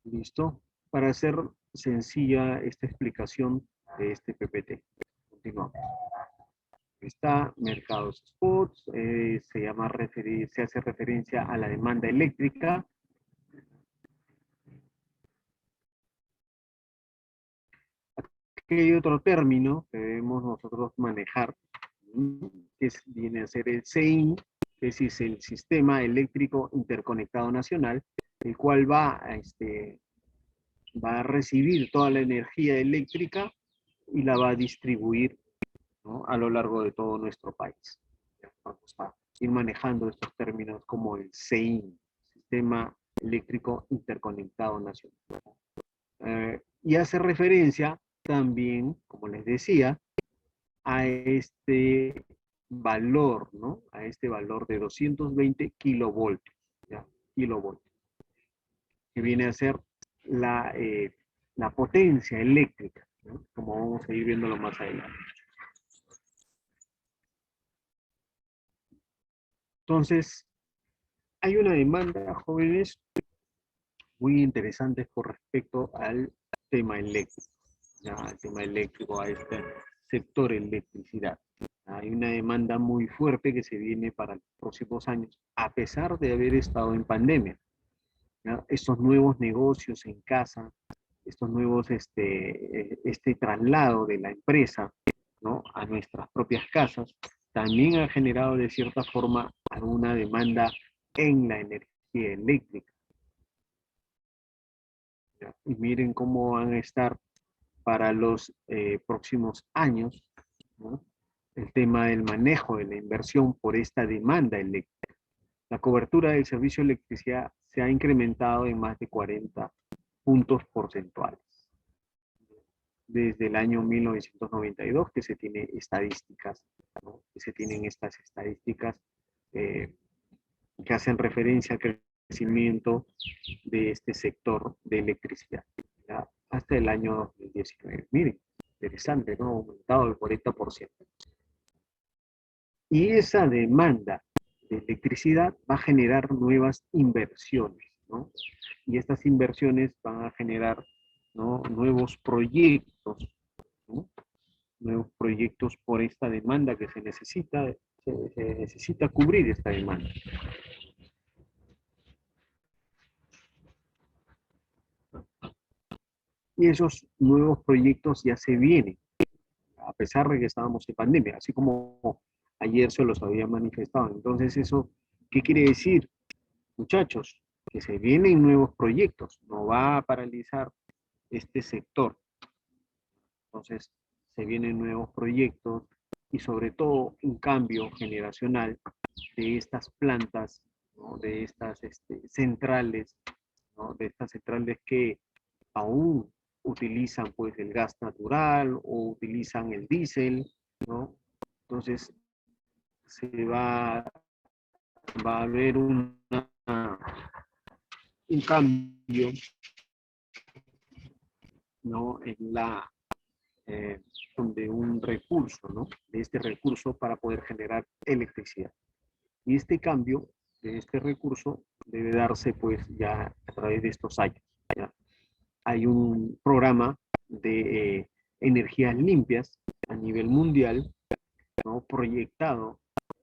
S1: ¿Listo? Para hacer sencilla esta explicación de este PPT. Continuamos. Está mercados spots, se hace referencia a la demanda eléctrica. Aquí hay otro término que debemos nosotros manejar, que viene a ser el SEIN, que es el Sistema Eléctrico Interconectado Nacional, el cual va a recibir toda la energía eléctrica y la va a distribuir, ¿no?, a lo largo de todo nuestro país. Vamos a ir manejando estos términos como el SEIN, Sistema Eléctrico Interconectado Nacional. Y hace referencia también, como les decía, a este valor, ¿no? A este valor de 220 kilovoltios, ¿ya? Kilovoltios, que viene a ser la potencia eléctrica, ¿no? Como vamos a ir viéndolo más adelante. Entonces, hay una demanda, jóvenes, muy interesante con respecto al tema eléctrico, ¿ya? Al tema eléctrico, a este sector electricidad. Hay una demanda muy fuerte que se viene para los próximos años, a pesar de haber estado en pandemia, ¿ya? Estos nuevos negocios en casa, estos nuevos, este traslado de la empresa, ¿no?, a nuestras propias casas, también ha generado de cierta forma alguna demanda en la energía eléctrica. ¿Ya? Y miren cómo van a estar para los próximos años, ¿no?, el tema del manejo de la inversión por esta demanda eléctrica. La cobertura del servicio de electricidad se ha incrementado en más de 40 puntos porcentuales. Desde el año 1992 que se tiene estadísticas, ¿no?, que se tienen estas estadísticas que hacen referencia al crecimiento de este sector de electricidad, ¿ya?, hasta el año 2019. Miren, interesante, ¿no? Ha aumentado el 40%. Y esa demanda de electricidad va a generar nuevas inversiones, ¿no? Y estas inversiones van a generar, ¿no?, nuevos proyectos, ¿no?, nuevos proyectos por esta demanda que se necesita cubrir esta demanda. Y esos nuevos proyectos ya se vienen, a pesar de que estábamos en pandemia, así como ayer se los había manifestado. Entonces, ¿eso qué quiere decir, muchachos? Que se vienen nuevos proyectos, no va a paralizar este sector. Entonces, se vienen nuevos proyectos y sobre todo un cambio generacional de estas plantas, ¿no?, de estas centrales, ¿no?, de estas centrales que aún utilizan pues el gas natural o utilizan el diésel, ¿no? Entonces va a haber un cambio, ¿no?, en la de un recurso, ¿no?, de este recurso para poder generar electricidad. Y este cambio de este recurso debe darse pues ya a través de estos años, ¿ya? Hay un programa de energías limpias a nivel mundial, ¿no? Proyectado,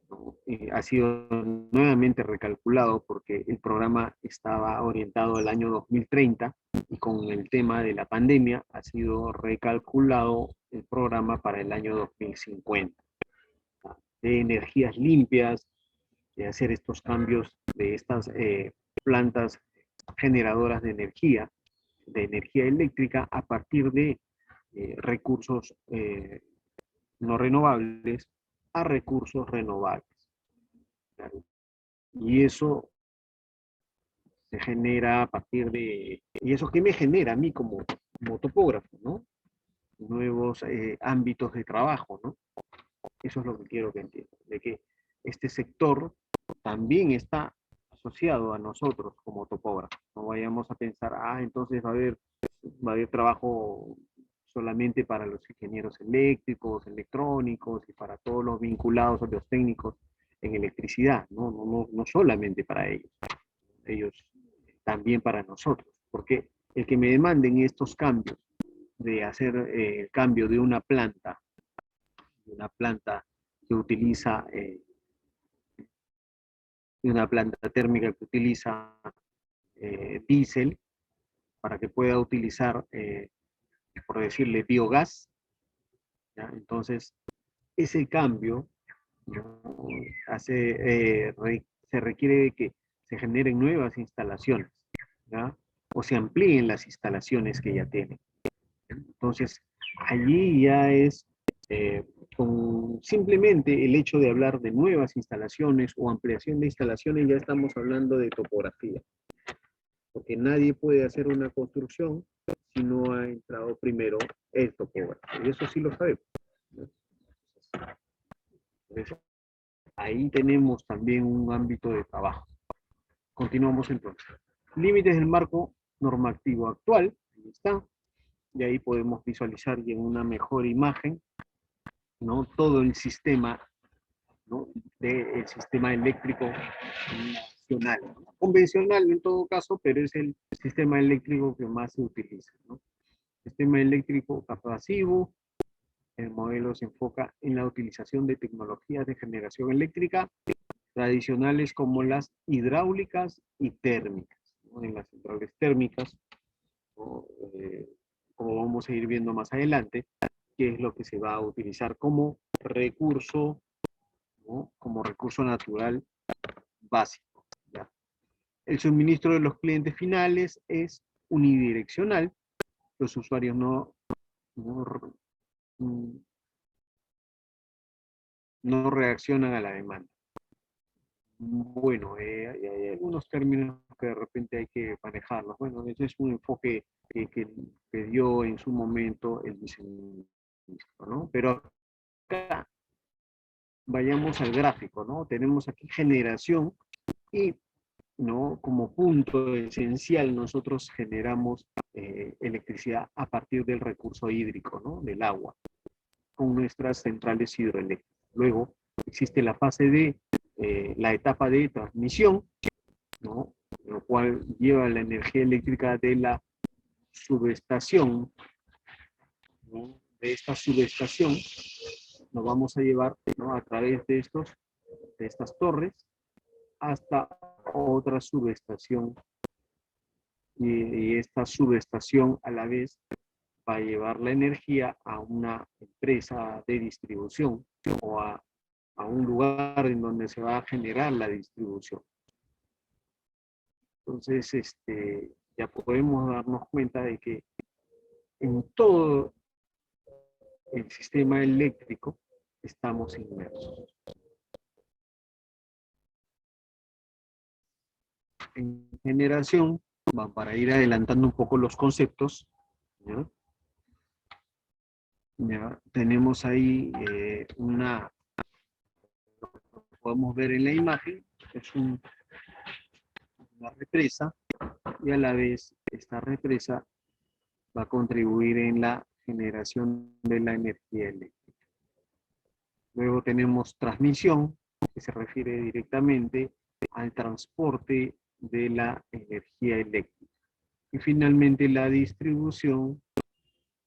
S1: ¿no? Ha sido nuevamente recalculado porque el programa estaba orientado al año 2030 y con el tema de la pandemia ha sido recalculado el programa para el año 2050, ¿no? De energías limpias, de hacer estos cambios de estas plantas generadoras de energía eléctrica a partir de recursos no renovables a recursos renovables. ¿Claro? Y eso se genera a partir de... ¿Y eso qué me genera a mí como topógrafo, ¿no? Nuevos ámbitos de trabajo, ¿no? Eso es lo que quiero que entiendan, de que este sector también está asociado a nosotros como topógrafos. No vayamos a pensar, entonces va a haber trabajo solamente para los ingenieros eléctricos, electrónicos y para todos los vinculados a los técnicos en electricidad. No solamente para ellos también para nosotros, porque el que me demanden estos cambios, de hacer el cambio de una planta que utiliza, una planta térmica que utiliza diésel, para que pueda utilizar, por decirle, biogás, ¿ya? Entonces, ese cambio, ¿no? Se requiere de que se generen nuevas instalaciones, ¿ya? O se amplíen las instalaciones que ya tienen. Entonces, allí ya es, con simplemente el hecho de hablar de nuevas instalaciones o ampliación de instalaciones, ya estamos hablando de topografía. Porque nadie puede hacer una construcción si no ha entrado primero el topógrafo. Y eso sí lo sabemos, ¿no? Entonces, ahí tenemos también un ámbito de trabajo. Continuamos entonces. Límites del marco normativo actual. Ahí está. Y ahí podemos visualizar ya en una mejor imagen, ¿no? Todo el sistema, ¿no? Del sistema eléctrico nacional, ¿no? Convencional en todo caso, pero es el sistema eléctrico que más se utiliza, ¿no? Sistema eléctrico pasivo. El modelo se enfoca en la utilización de tecnologías de generación eléctrica tradicionales como las hidráulicas y térmicas, ¿no? En las centrales térmicas, ¿no? Como vamos a ir viendo más adelante, que es lo que se va a utilizar como recurso, ¿no? Como recurso natural básico, ¿ya? El suministro de los clientes finales es unidireccional. Los usuarios no reaccionan a la demanda. Bueno, hay algunos términos que de repente hay que manejarlos. Bueno, ese es un enfoque que dio en su momento el viceministro, ¿no? Pero acá vayamos al gráfico, ¿no? Tenemos aquí generación y, ¿no? Como punto esencial nosotros generamos electricidad a partir del recurso hídrico, ¿no? Del agua, con nuestras centrales hidroeléctricas. Luego existe la fase de la etapa de transmisión, ¿no? Lo cual lleva la energía eléctrica de la subestación, ¿no? De esta subestación nos vamos a llevar, ¿no? A través de estas torres hasta otra subestación, y esta subestación a la vez va a llevar la energía a una empresa de distribución o a un lugar en donde se va a generar la distribución. Entonces, ya podemos darnos cuenta de que en todo el sistema eléctrico estamos inmersos. En generación, para ir adelantando un poco los conceptos, ¿ya? Ya tenemos ahí podemos ver en la imagen, es una represa, y a la vez esta represa va a contribuir en la generación de la energía eléctrica. Luego tenemos transmisión, que se refiere directamente al transporte de la energía eléctrica. Y finalmente la distribución,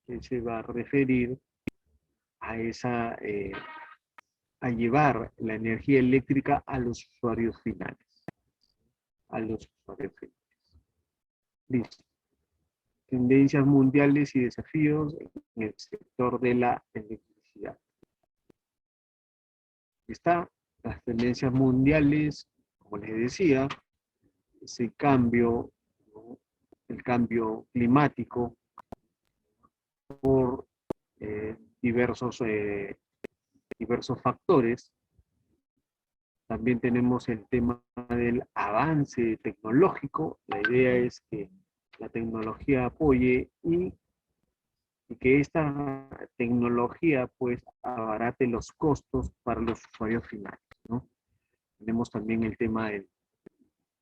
S1: que se va a referir a a llevar la energía eléctrica a los usuarios finales. A los usuarios finales. Listo. Tendencias mundiales y desafíos en el sector de la electricidad. Está las tendencias mundiales, como les decía, ese cambio, ¿no? El cambio climático por diversos factores. También tenemos el tema del avance tecnológico. La idea es que la tecnología apoye y que esta tecnología pues abarate los costos para los usuarios finales, ¿no? Tenemos también el tema de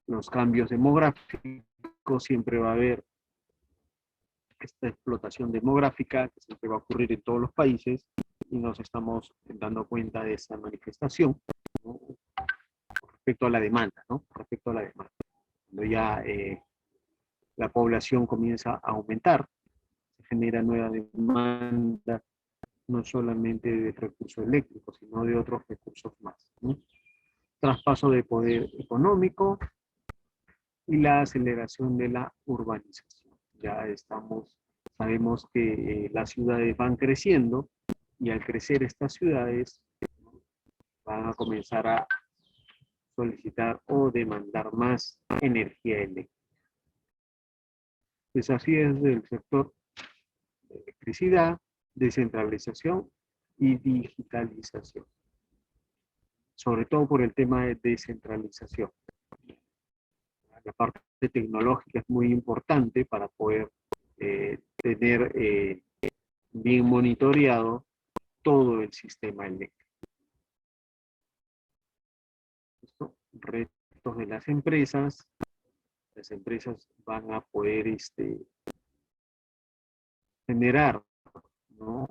S1: los cambios demográficos. Siempre va a haber esta explotación demográfica que siempre va a ocurrir en todos los países y nos estamos dando cuenta de esa manifestación, ¿no? Respecto a la demanda, ¿no? Respecto a la demanda. Cuando ya la población comienza a aumentar, se genera nueva demanda, no solamente de recursos eléctricos, sino de otros recursos más, ¿no? Traspaso de poder económico y la aceleración de la urbanización. Ya sabemos que las ciudades van creciendo y al crecer estas ciudades van a comenzar a solicitar o demandar más energía eléctrica. Desafíos del sector de electricidad, descentralización y digitalización. Sobre todo por el tema de descentralización. La parte tecnológica es muy importante para poder tener bien monitoreado todo el sistema eléctrico. ¿Listo? Retos de las empresas. Las empresas van a poder generar, ¿no?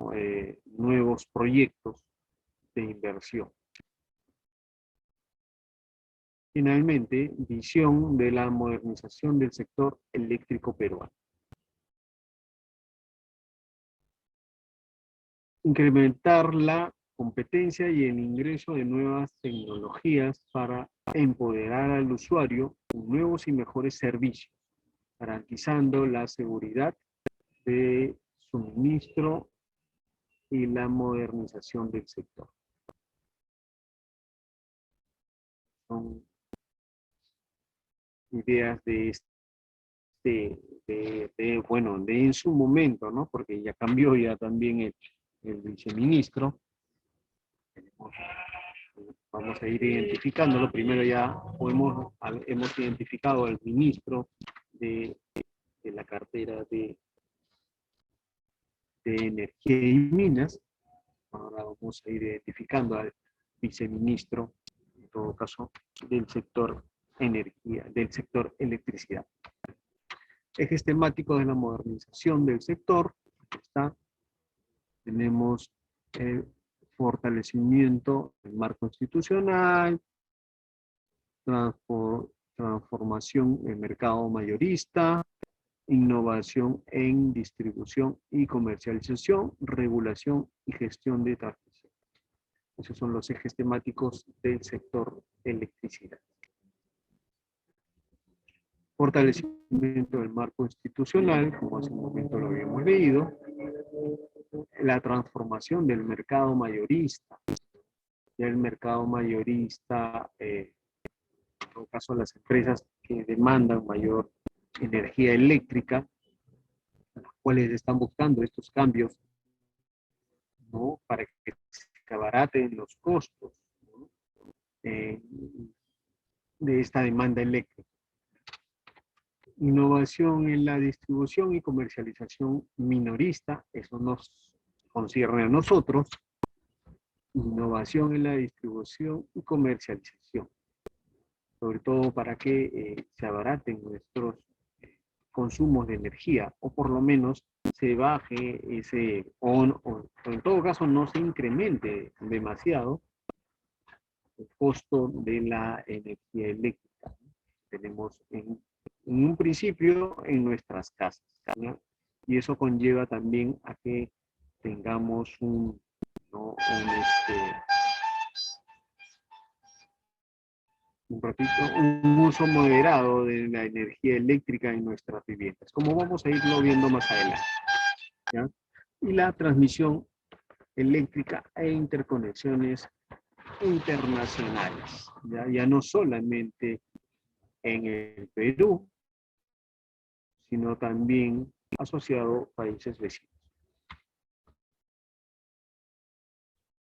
S1: Nuevos proyectos de inversión. Finalmente, visión de la modernización del sector eléctrico peruano. Incrementar la competencia y el ingreso de nuevas tecnologías para empoderar al usuario con nuevos y mejores servicios, garantizando la seguridad de suministro y la modernización del sector. Son ideas bueno, de en su momento, ¿no? Porque ya cambió ya también el viceministro. Vamos a ir identificándolo. Primero ya hemos identificado al ministro de la cartera de Energía y Minas. Ahora vamos a ir identificando al viceministro, en todo caso, del sector energía, del sector electricidad. Ejes temáticos de la modernización del sector. Aquí está. Tenemos el fortalecimiento del marco institucional, transformación en mercado mayorista, innovación en distribución y comercialización, regulación y gestión de transmisión. Esos son los ejes temáticos del sector electricidad. Fortalecimiento del marco institucional, como hace un momento lo habíamos leído. La transformación del mercado mayorista. Ya el mercado mayorista, en todo caso las empresas que demandan mayor energía eléctrica, las cuales están buscando estos cambios, ¿no? Para que se abaraten los costos, ¿no? De esta demanda eléctrica. Innovación en la distribución y comercialización minorista, eso nos concierne a nosotros. Innovación en la distribución y comercialización, sobre todo para que se abaraten nuestros consumos de energía, o por lo menos se baje o en todo caso no se incremente demasiado el costo de la energía eléctrica. Tenemos en un principio en nuestras casas, ¿no? Y eso conlleva también a que tengamos ¿no? un uso moderado de la energía eléctrica en nuestras viviendas, como vamos a irlo viendo más adelante, ¿ya? Y la transmisión eléctrica e interconexiones internacionales, ya no solamente en el Perú, sino también asociado a países vecinos.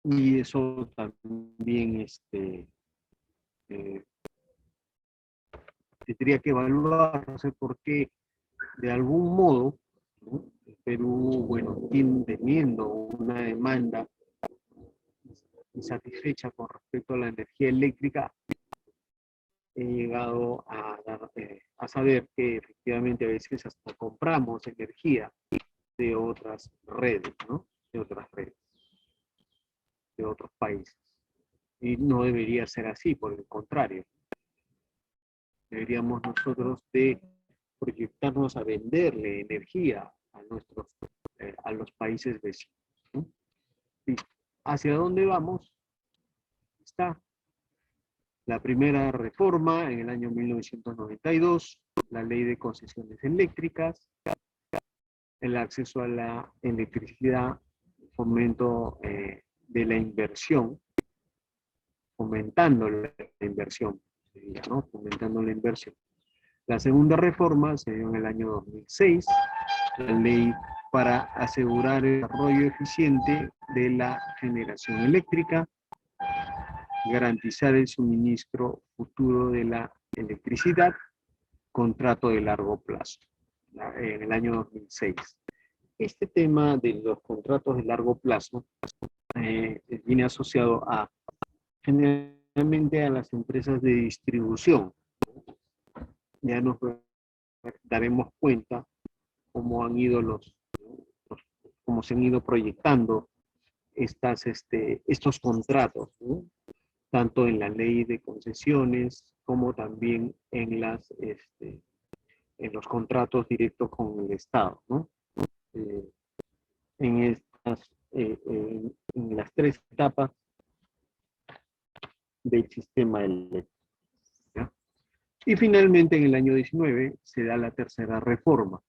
S1: Y eso también tendría que evaluarse porque de algún modo, ¿no? El Perú, bueno, teniendo una demanda insatisfecha con respecto a la energía eléctrica, he llegado a saber que efectivamente a veces hasta compramos energía de otras redes, ¿no? De otras redes, de otros países. Y no debería ser así, por el contrario. Deberíamos nosotros de proyectarnos a venderle energía a los países vecinos, ¿no? ¿Y hacia dónde vamos? Está la primera reforma en el año 1992, la ley de concesiones eléctricas, el acceso a la electricidad, fomento de la inversión, fomentando la inversión, sería, ¿no? Fomentando la inversión. La segunda reforma se dio en el año 2006, la ley para asegurar el desarrollo eficiente de la generación eléctrica, garantizar el suministro futuro de la electricidad, contrato de largo plazo, en el año 2006. Este tema de los contratos de largo plazo viene asociado generalmente a las empresas de distribución. Ya nos daremos cuenta cómo cómo se han ido proyectando estos contratos, ¿no? Tanto en la ley de concesiones como también en los contratos directos con el Estado, ¿no? En las tres etapas del sistema eléctrico, ¿ya? Y finalmente en el año 19 se da la tercera reforma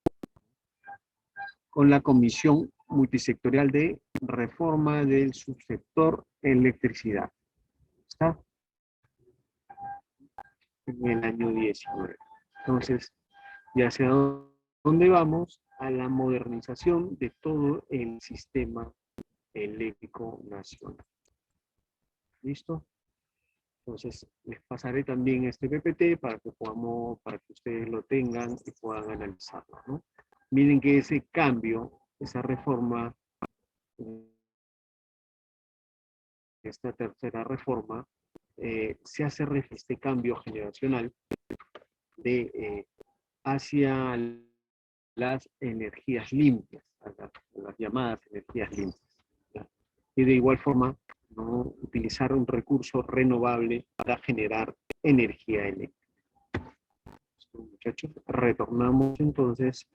S1: con la Comisión Multisectorial de Reforma del Subsector Electricidad. ¿Está? En el año 19. Entonces, ¿ya hacia dónde vamos? A la modernización de todo el sistema eléctrico nacional. ¿Listo? Entonces, les pasaré también este PPT para que ustedes lo tengan y puedan analizarlo, ¿no? Miren que ese cambio, esa reforma, esta tercera reforma, se hace este cambio generacional hacia las energías limpias, las llamadas energías limpias, ¿ya? Y de igual forma, ¿no? Utilizar un recurso renovable para generar energía eléctrica. Muchachos, retornamos entonces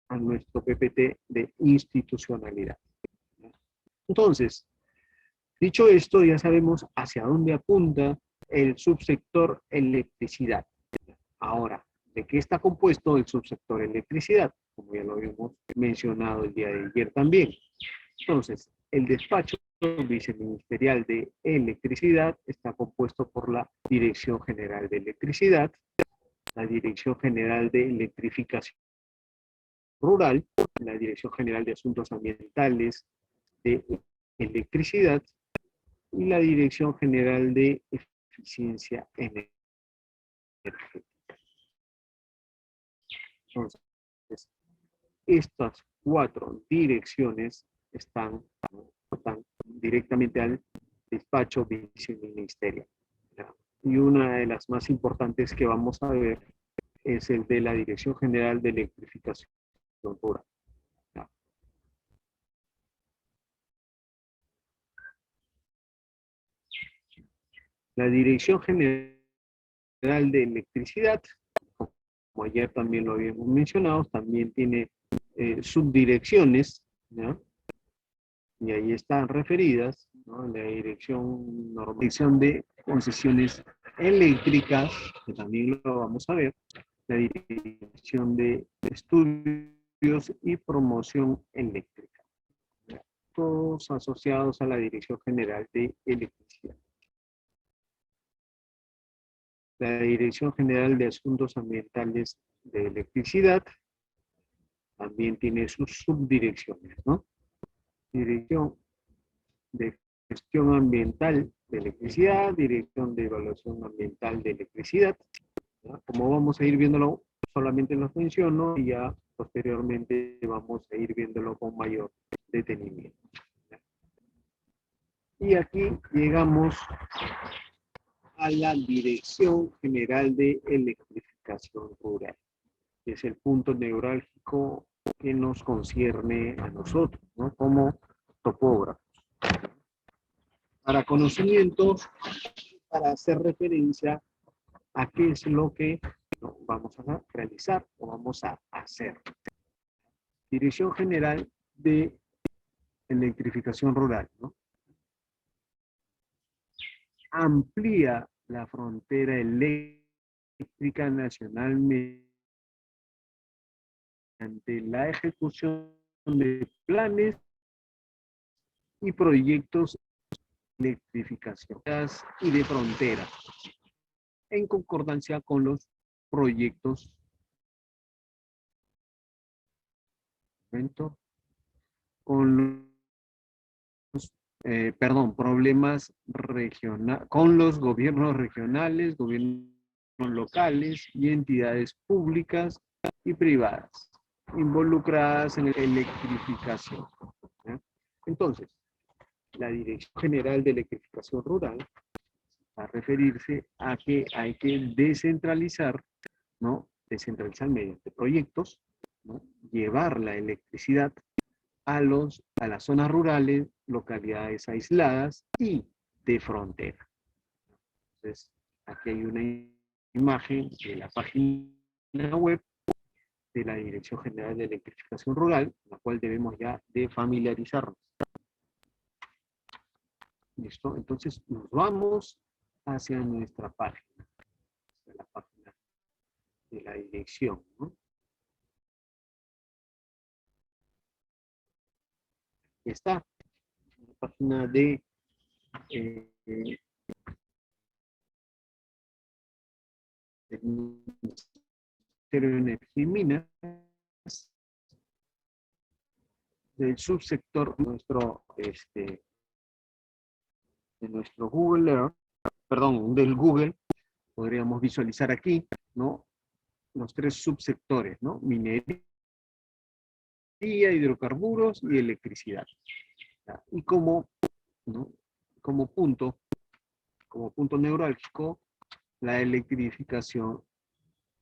S1: a nuestro PPT de institucionalidad. Entonces, dicho esto, ya sabemos hacia dónde apunta el subsector electricidad. Ahora, ¿de qué está compuesto el subsector electricidad? Como ya lo habíamos mencionado el día de ayer también. Entonces, el despacho viceministerial de electricidad está compuesto por la Dirección General de Electricidad, la Dirección General de Electrificación Rural, la Dirección General de Asuntos Ambientales de Electricidad y la Dirección General de Eficiencia Energética. Entonces, estas cuatro direcciones están directamente al despacho viceministerial. Y una de las más importantes que vamos a ver es el de la Dirección General de Electrificación Rural. La Dirección General de Electricidad, como ayer también lo habíamos mencionado, también tiene subdirecciones, ¿no? Y ahí están referidas, ¿no? La dirección de concesiones eléctricas, que también lo vamos a ver, la dirección de estudios y promoción eléctrica, todos asociados a la Dirección General de Electricidad. La Dirección General de Asuntos Ambientales de Electricidad también tiene sus subdirecciones, ¿no? Dirección de Gestión Ambiental de Electricidad, Dirección de Evaluación Ambiental de Electricidad, ¿no? Como vamos a ir viéndolo, solamente los menciono y ya posteriormente vamos a ir viéndolo con mayor detenimiento. Y aquí llegamos a la Dirección General de Electrificación Rural, que es el punto neurálgico que nos concierne a nosotros, ¿no? Como topógrafos. Para conocimiento, para hacer referencia a qué es lo que vamos a realizar o vamos a hacer. Dirección General de Electrificación Rural, ¿no? Amplía la frontera eléctrica nacional mediante la ejecución de planes y proyectos de electrificación y de frontera, en concordancia con los proyectos con problemas regionales, con los gobiernos regionales, gobiernos locales y entidades públicas y privadas involucradas en la electrificación. ¿Ya? Entonces, la Dirección General de Electrificación Rural va a referirse a que hay que descentralizar, ¿no? Descentralizar mediante proyectos, ¿no? Llevar la electricidad a las zonas rurales, localidades aisladas y de frontera. Entonces, aquí hay una imagen de la página web de la Dirección General de Electrificación Rural, la cual debemos ya de familiarizarnos. ¿Listo? Entonces, nos vamos hacia nuestra página, hacia la página de la dirección, ¿no? Aquí está, la página de del Ministerio de Energía y Minas, del subsector de nuestro Google Earth, perdón, del Google, podríamos visualizar aquí, ¿no? Los tres subsectores, ¿no? Minería, hidrocarburos y electricidad. ¿Ya? Y ¿no? como punto neurálgico, la electrificación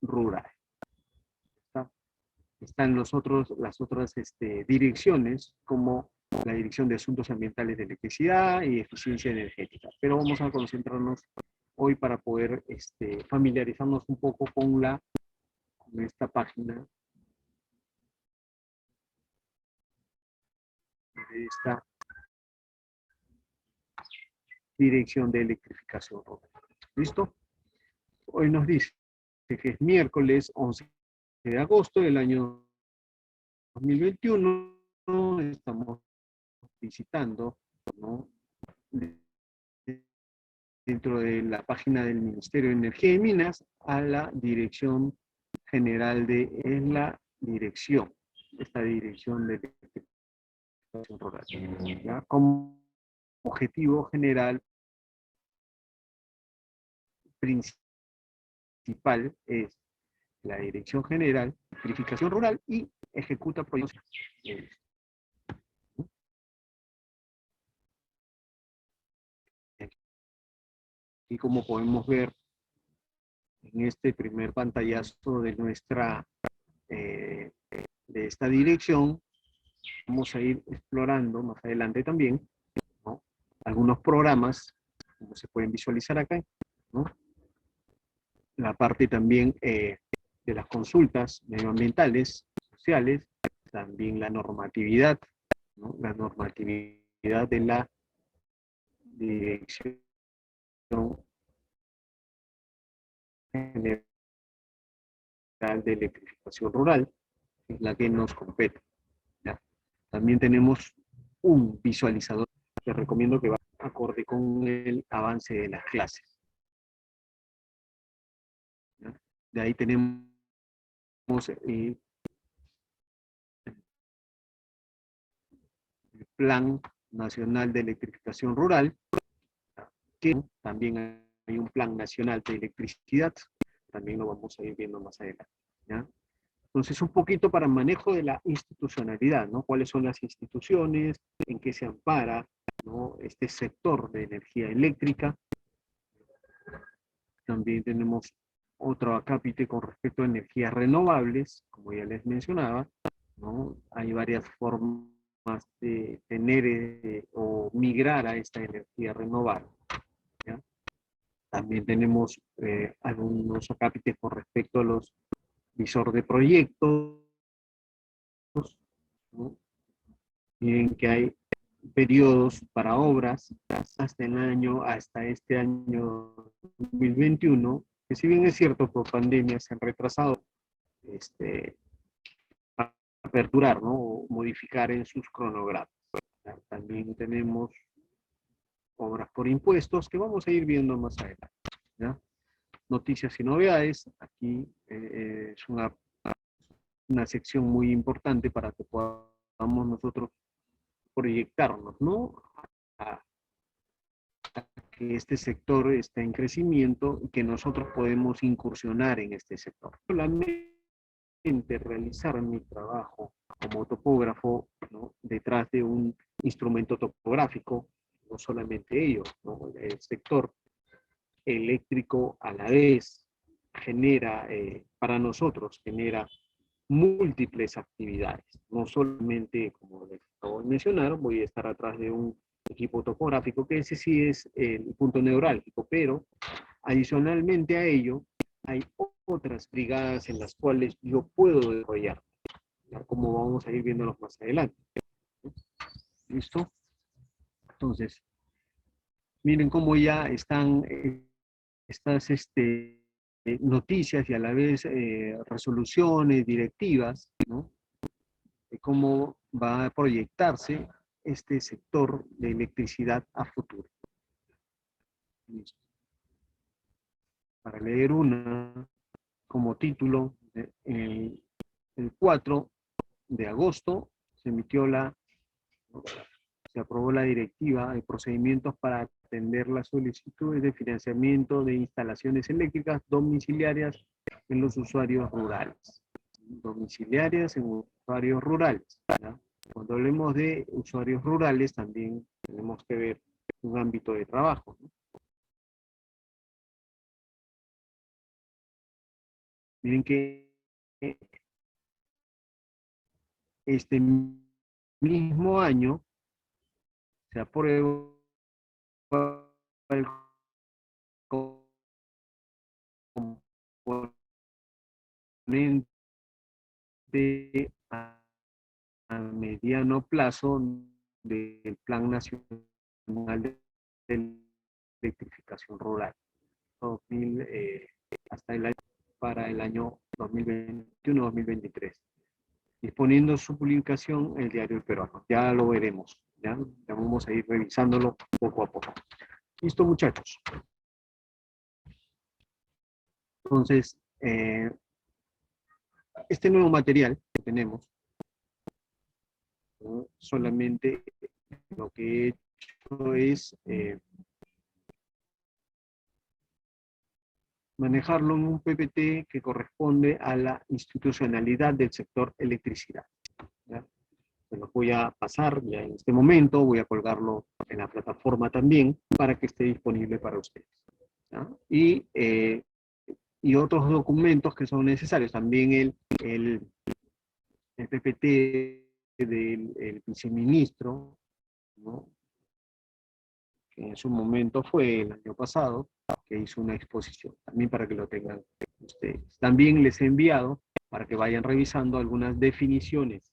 S1: rural. Están las otras direcciones, como la Dirección de Asuntos Ambientales de Electricidad y Eficiencia Energética. Pero vamos a concentrarnos hoy para poder familiarizarnos un poco con esta página de esta Dirección de Electrificación rural. ¿Listo? Hoy nos dice que es miércoles 11 de agosto del año 2021. Estamos visitando, ¿no? Dentro de la página del Ministerio de Energía y Minas a la Dirección General esta dirección de electrificación rural. ¿Ya? Como objetivo general principal es la Dirección General de Electrificación Rural y ejecuta proyectos. Y como podemos ver en este primer pantallazo de de esta dirección, vamos a ir explorando más adelante también, ¿no? Algunos programas, como se pueden visualizar acá, ¿no? La parte también de las consultas medioambientales, sociales, también la normatividad, ¿no? La normatividad de la Dirección General de Electrificación Rural, que es la que nos compete, ¿ya? También tenemos un visualizador que recomiendo que va acorde con el avance de las clases, ¿ya? De ahí tenemos el Plan Nacional de Electrificación Rural, que también hay un Plan Nacional de Electricidad, también lo vamos a ir viendo más adelante, ¿ya? Entonces, un poquito para manejo de la institucionalidad, ¿no? ¿Cuáles son las instituciones? ¿En qué se ampara, ¿no? Este sector de energía eléctrica? También tenemos otro acápite con respecto a energías renovables, como ya les mencionaba, ¿no? Hay varias formas de tener o migrar a esta energía renovable, ¿ya? También tenemos algunos acápites con respecto a los visor de proyectos, ¿no? Miren que hay periodos para obras hasta este año 2021, que si bien es cierto por pandemia se han retrasado, a aperturar, ¿no? O modificar en sus cronogramas. También tenemos obras por impuestos que vamos a ir viendo más adelante, ¿ya? Noticias y novedades, aquí es una sección muy importante para que podamos nosotros proyectarnos, ¿no? A que este sector está en crecimiento y que nosotros podemos incursionar en este sector. Solamente realizar mi trabajo como topógrafo, ¿no? Detrás de un instrumento topográfico, no solamente ello, ¿no? El sector eléctrico a la vez genera, para nosotros, genera múltiples actividades, no solamente, como les acabo de mencionar, voy a estar atrás de un equipo topográfico, que ese sí es el punto neurálgico, pero adicionalmente a ello, hay otras brigadas en las cuales yo puedo desarrollar, ¿ya? Como vamos a ir viéndolos más adelante. ¿Listo? Entonces, miren cómo ya están estas noticias y a la vez resoluciones, directivas, ¿no? De cómo va a proyectarse este sector de electricidad a futuro. Listo. Para leer una, como título, el 4 de agosto se emitió se aprobó la directiva de procedimientos para atender las solicitudes de financiamiento de instalaciones eléctricas domiciliarias en los usuarios rurales. Domiciliarias en usuarios rurales, ¿ya? Cuando hablemos de usuarios rurales también tenemos que ver un ámbito de trabajo, ¿no? Miren que este mismo año se aprueba el componente a mediano plazo del Plan Nacional de Electrificación Rural 2000, hasta el año, para el año 2021-2023, disponiendo su publicación en el Diario El Peruano. Ya lo veremos, ¿ya? Ya vamos a ir revisándolo poco a poco. Listo, muchachos. Entonces, este nuevo material que tenemos, ¿no? Solamente lo que he hecho es manejarlo en un PPT que corresponde a la institucionalidad del sector electricidad, ¿ya? Se los voy a pasar ya en este momento, voy a colgarlo en la plataforma también para que esté disponible para ustedes, ¿ya? Y otros documentos que son necesarios, también el PPT del viceministro, ¿no? Que en su momento fue el año pasado, que hizo una exposición, también para que lo tengan ustedes. También les he enviado para que vayan revisando algunas definiciones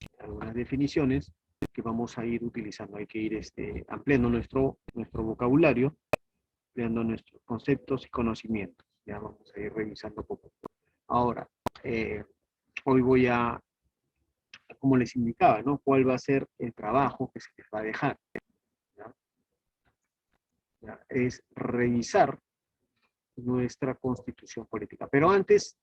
S1: que vamos a ir utilizando. Hay que ir ampliando nuestro vocabulario, ampliando nuestros conceptos y conocimientos. Ya vamos a ir revisando poco a poco. Ahora, hoy voy a, como les indicaba, ¿no? ¿Cuál va a ser el trabajo que se les va a dejar? ¿Ya? ¿Ya? Es revisar nuestra constitución política. Pero antes,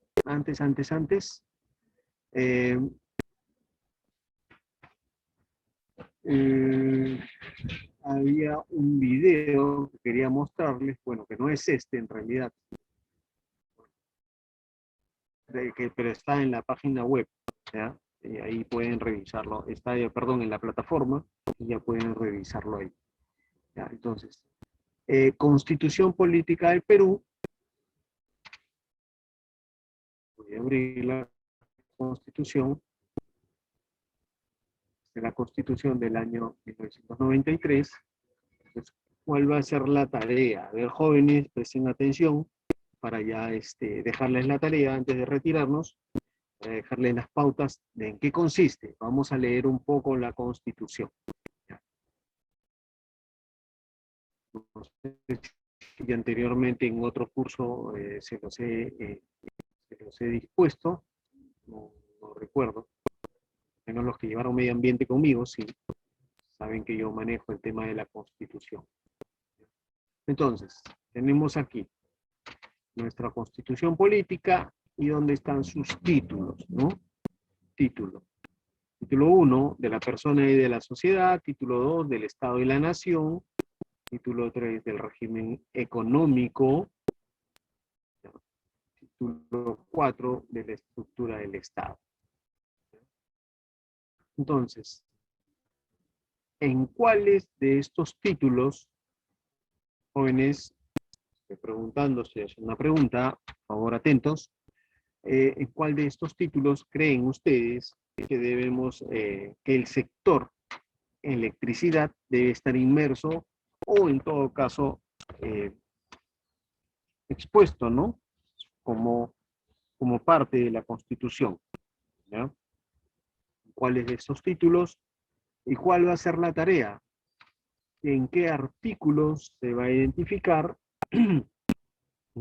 S1: había un video que quería mostrarles, bueno, que no es en realidad, pero está en la página web, ¿ya? Ahí pueden revisarlo, está, perdón, en la plataforma, y ya pueden revisarlo ahí. ¿Ya? Entonces, Constitución Política del Perú, voy a abrir la Constitución, de la Constitución del año 1993. Entonces, ¿cuál va a ser la tarea? A ver, jóvenes, presten atención para ya dejarles la tarea antes de retirarnos, para dejarles las pautas de en qué consiste. Vamos a leer un poco la Constitución. No sé si anteriormente en otro curso se los he dispuesto, no recuerdo. Menos los que llevaron medio ambiente conmigo, sí, saben que yo manejo el tema de la Constitución. Entonces, tenemos aquí nuestra Constitución Política y dónde están sus títulos, ¿no? Título. Título 1, de la persona y de la sociedad. Título 2, del Estado y la Nación. Título 3, del régimen económico. Título 4, de la estructura del Estado. Entonces, ¿en cuáles de estos títulos, jóvenes, estoy preguntando, si es una pregunta, por favor atentos, ¿en cuál de estos títulos creen ustedes que debemos, que el sector electricidad debe estar inmerso o en todo caso expuesto, ¿no? Como parte de la Constitución, ¿ya? ¿Cuáles de estos títulos y cuál va a ser la tarea? ¿En qué artículos se va a identificar? ¿En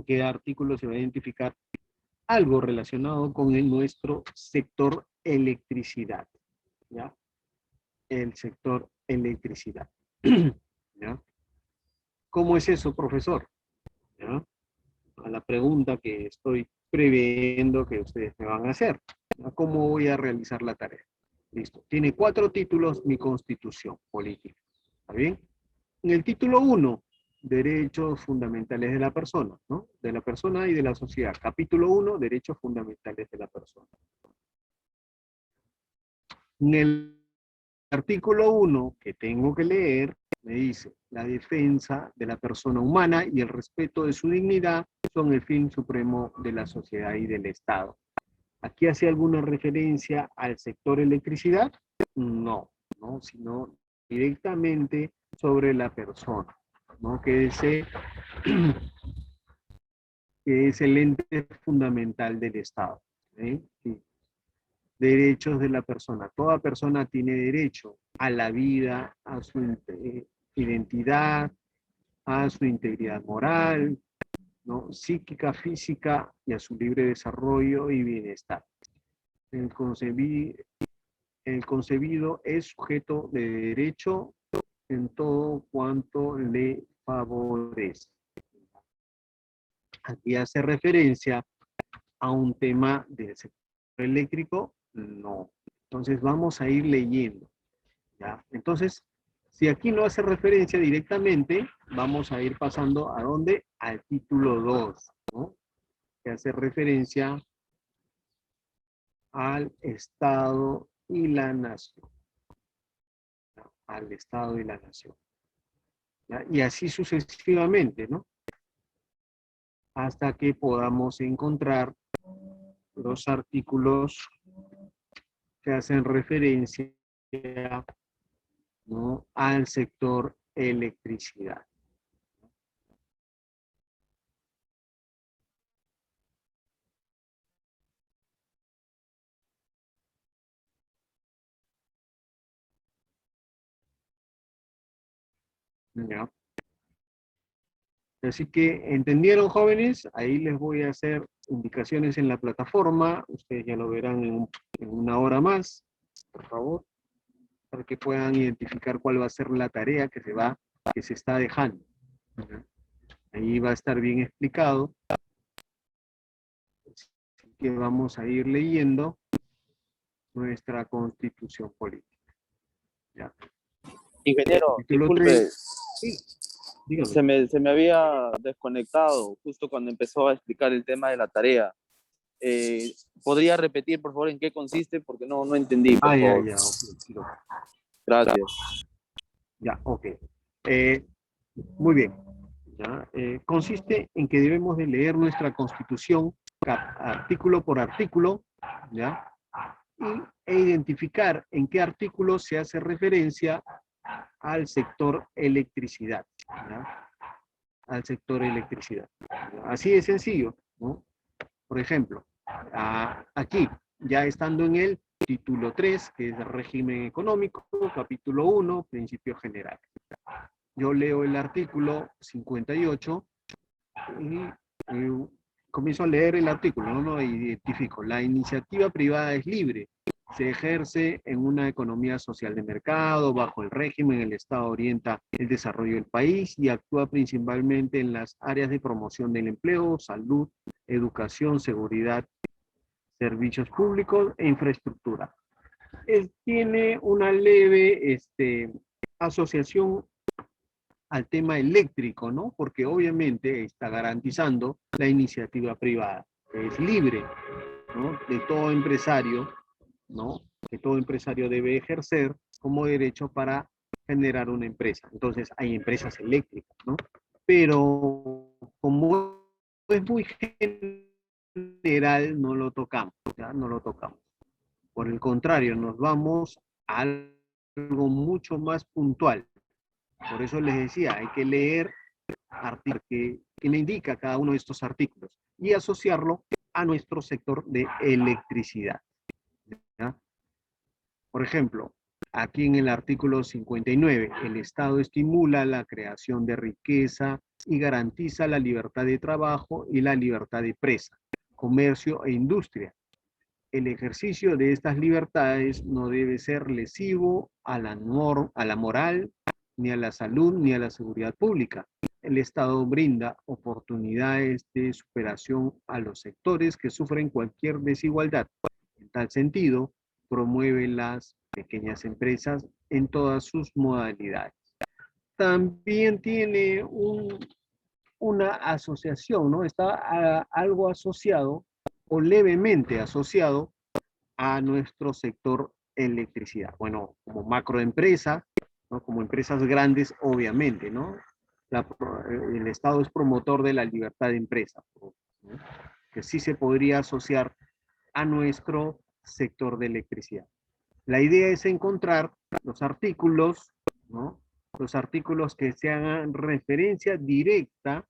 S1: qué artículos se va a identificar algo relacionado con nuestro sector electricidad? ¿Ya? El sector electricidad. ¿Ya? ¿Cómo es eso, profesor? ¿Ya? A la pregunta que estoy previendo que ustedes me van a hacer. ¿Ya? ¿Cómo voy a realizar la tarea? Listo. Tiene 4 títulos mi Constitución política. ¿Está bien? En el título 1, derechos fundamentales de la persona, ¿no? De la persona y de la sociedad. Capítulo 1, derechos fundamentales de la persona. En el artículo 1 que tengo que leer, me dice, la defensa de la persona humana y el respeto de su dignidad son el fin supremo de la sociedad y del Estado. ¿Aquí hace alguna referencia al sector electricidad? No, no, sino directamente sobre la persona, ¿no? Que es el ente fundamental del Estado. ¿Sí? Sí. Derechos de la persona. Toda persona tiene derecho a la vida, a su identidad, a su integridad moral, ¿no? Psíquica, física y a su libre desarrollo y bienestar. El concebido es sujeto de derecho en todo cuanto le favorece. Aquí hace referencia a un tema del sector eléctrico, no. Entonces vamos a ir leyendo, ¿ya? Entonces, si aquí no hace referencia directamente, vamos a ir pasando ¿a dónde? Al título 2, ¿no? Que hace referencia al Estado y la Nación. ¿No? Al Estado y la Nación. ¿Ya? Y así sucesivamente, ¿no? Hasta que podamos encontrar los artículos que hacen referencia, ¿no? Al sector electricidad. ¿Ya? Así que, ¿entendieron, jóvenes? Ahí les voy a hacer indicaciones en la plataforma. Ustedes ya lo verán en una hora más, por favor, para que puedan identificar cuál va a ser la tarea que se está dejando. ¿Ya? Ahí va a estar bien explicado. Así que vamos a ir leyendo nuestra Constitución Política. ¿Ya?
S4: Ingeniero,
S1: Capítulo
S4: disculpe,
S1: 3. Sí, dígame.
S4: se me había desconectado justo cuando empezó a explicar el tema de la tarea. ¿Podría repetir, por favor, en qué consiste? Porque no entendí, por favor.
S1: Ya, ok, sí,
S4: Gracias.
S1: ya, ok. Muy bien. ¿Ya? Consiste en que debemos de leer nuestra Constitución artículo por artículo, ¿ya? E identificar en qué artículo se hace referencia al sector electricidad, ¿ya? Al sector electricidad. Así de sencillo, ¿no? Por ejemplo, aquí, ya estando en el título 3, que es régimen económico, capítulo 1, principios generales. Yo leo el artículo 58 y comienzo a leer el artículo, ¿no? Identifico. La iniciativa privada es libre. Se ejerce en una economía social de mercado, bajo el régimen, el Estado orienta el desarrollo del país y actúa principalmente en las áreas de promoción del empleo, salud, educación, seguridad, servicios públicos e infraestructura. Tiene una leve asociación al tema eléctrico, ¿no? Porque obviamente está garantizando la iniciativa privada, que es libre, ¿no? De todo empresario, ¿no? Que todo empresario debe ejercer como derecho para generar una empresa. Entonces, hay empresas eléctricas, ¿no? Pero como es muy general, no lo tocamos, ¿ya? No lo tocamos. Por el contrario, nos vamos a algo mucho más puntual. Por eso les decía, hay que leer artículos que le indica cada uno de estos artículos y asociarlo a nuestro sector de electricidad, ¿ya? Por ejemplo, aquí en el artículo 59, el Estado estimula la creación de riqueza y garantiza la libertad de trabajo y la libertad de empresa, comercio e industria. El ejercicio de estas libertades no debe ser lesivo a la moral, ni a la salud, ni a la seguridad pública. El Estado brinda oportunidades de superación a los sectores que sufren cualquier desigualdad. En tal sentido, promueve las pequeñas empresas en todas sus modalidades. También tiene una asociación, ¿no? Está algo asociado o levemente asociado a nuestro sector electricidad. Bueno, como macroempresa, ¿no? Como empresas grandes, obviamente, ¿no? El Estado es promotor de la libertad de empresa, ¿no? Que sí se podría asociar a nuestro sector de electricidad. La idea es encontrar los artículos, ¿no? Los artículos que se hagan referencia directa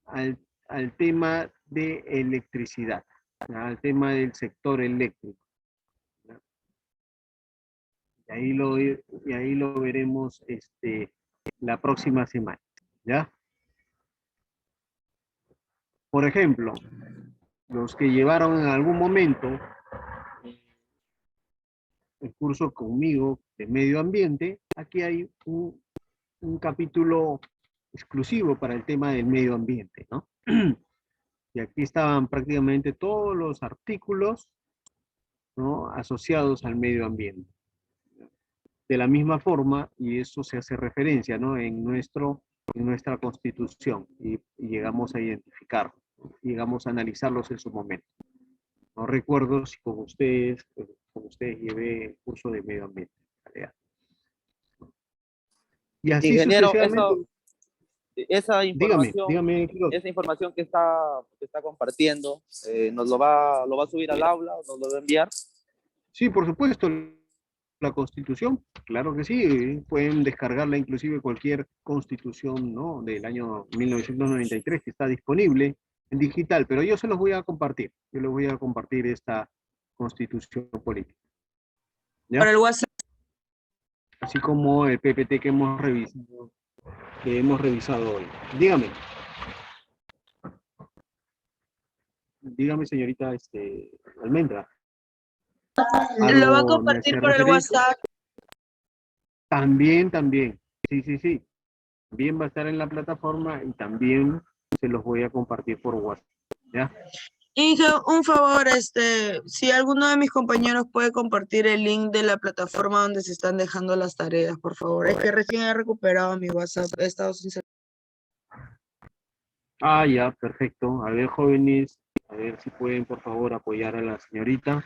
S1: al tema de electricidad, al tema del sector eléctrico. Y ahí lo veremos la próxima semana, ¿ya? Por ejemplo, los que llevaron en algún momento el curso conmigo de medio ambiente, aquí hay un capítulo exclusivo para el tema del medio ambiente, ¿no? Y aquí estaban prácticamente todos los artículos, ¿no? Asociados al medio ambiente. De la misma forma, y eso se hace referencia, ¿no? En nuestra Constitución, y llegamos a identificarlo, llegamos a analizarlos en su momento. No recuerdo si con ustedes llevé el curso de medio ambiente. Y así
S4: Ingeniero,
S1: sucesivamente.
S4: esa
S1: Dígame,
S4: información,
S1: dígame.
S4: esa información que está compartiendo, lo va a subir al aula, nos lo va a enviar.
S1: Sí, por supuesto, la Constitución, claro que sí, pueden descargarla inclusive cualquier Constitución, ¿no? Del año 1993 que está disponible en digital, pero yo se los voy a compartir, yo les voy a compartir esta Constitución política. ¿Ya?
S5: Por el WhatsApp.
S1: así como el PPT que hemos revisado hoy. Dígame. Dígame, señorita Almendra.
S5: Lo va a
S1: ¿Algo me
S5: compartir
S1: hace
S5: por el
S1: referencia?
S5: WhatsApp.
S1: También. Sí. También va a estar en la plataforma y también se los voy a compartir por WhatsApp. ¿Ya?
S5: Inge, un favor, si alguno de mis compañeros puede compartir el link de la plataforma donde se están dejando las tareas, por favor. Es que recién he recuperado mi WhatsApp, he estado sin
S1: Ah, ya, perfecto. A ver, jóvenes, a ver si pueden, por favor, apoyar a la señorita,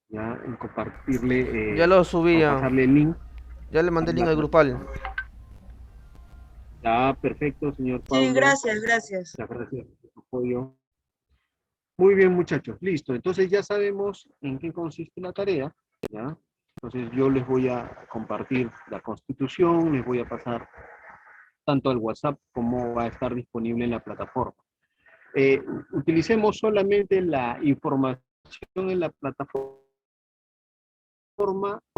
S1: ya, en compartirle,
S6: Ya lo
S1: o
S6: subía.
S1: pasarle el link.
S6: Ya le mandé
S1: A
S6: el link
S1: la
S6: al grupal.
S1: plataforma. Ya, perfecto, señor
S5: Sí,
S1: Pablo.
S5: gracias.
S1: Muchas gracias por su apoyo. Muy bien, muchachos, listo. Entonces ya sabemos en qué consiste la tarea, ¿ya? Entonces yo les voy a compartir la Constitución, les voy a pasar tanto al WhatsApp como va a estar disponible en la plataforma. Utilicemos solamente la información en la plataforma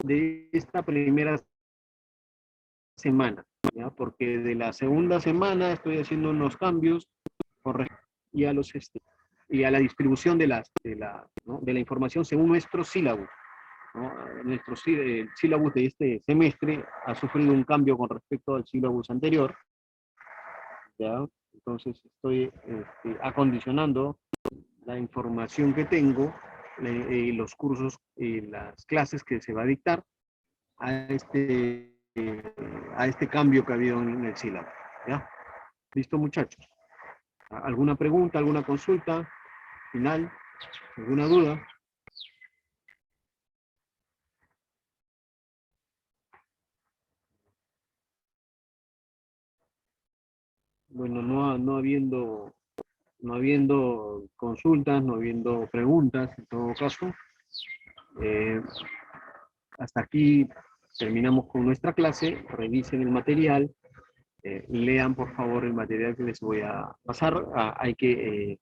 S1: de esta primera semana, ¿ya? Porque de la segunda semana estoy haciendo unos cambios y a y a la distribución de la información según nuestro sílabus, ¿no? El sílabus de este semestre ha sufrido un cambio con respecto al sílabus anterior, ¿ya? Entonces estoy acondicionando la información que tengo, los cursos y las clases que se va a dictar a este cambio que ha habido en el sílabo. ¿Ya? ¿Listo, muchachos? ¿Alguna pregunta, alguna consulta final? ¿Alguna duda? Bueno, no habiendo consultas, no habiendo preguntas, en todo caso, hasta aquí terminamos con nuestra clase. Revisen el material, lean por favor el material que les voy a pasar. Hay que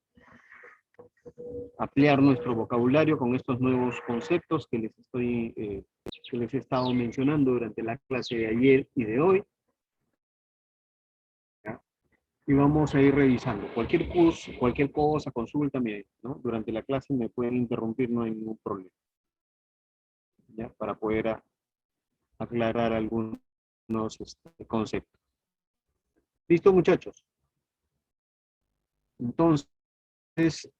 S1: ampliar nuestro vocabulario con estos nuevos conceptos que les he estado mencionando durante la clase de ayer y de hoy. ¿Ya? Y vamos a ir revisando. Cualquier curso, cualquier cosa, consúltame, ¿no? Durante la clase me pueden interrumpir, no hay ningún problema. ¿Ya? Para poder aclarar algunos conceptos. ¿Listo, muchachos? Entonces,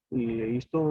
S1: listo.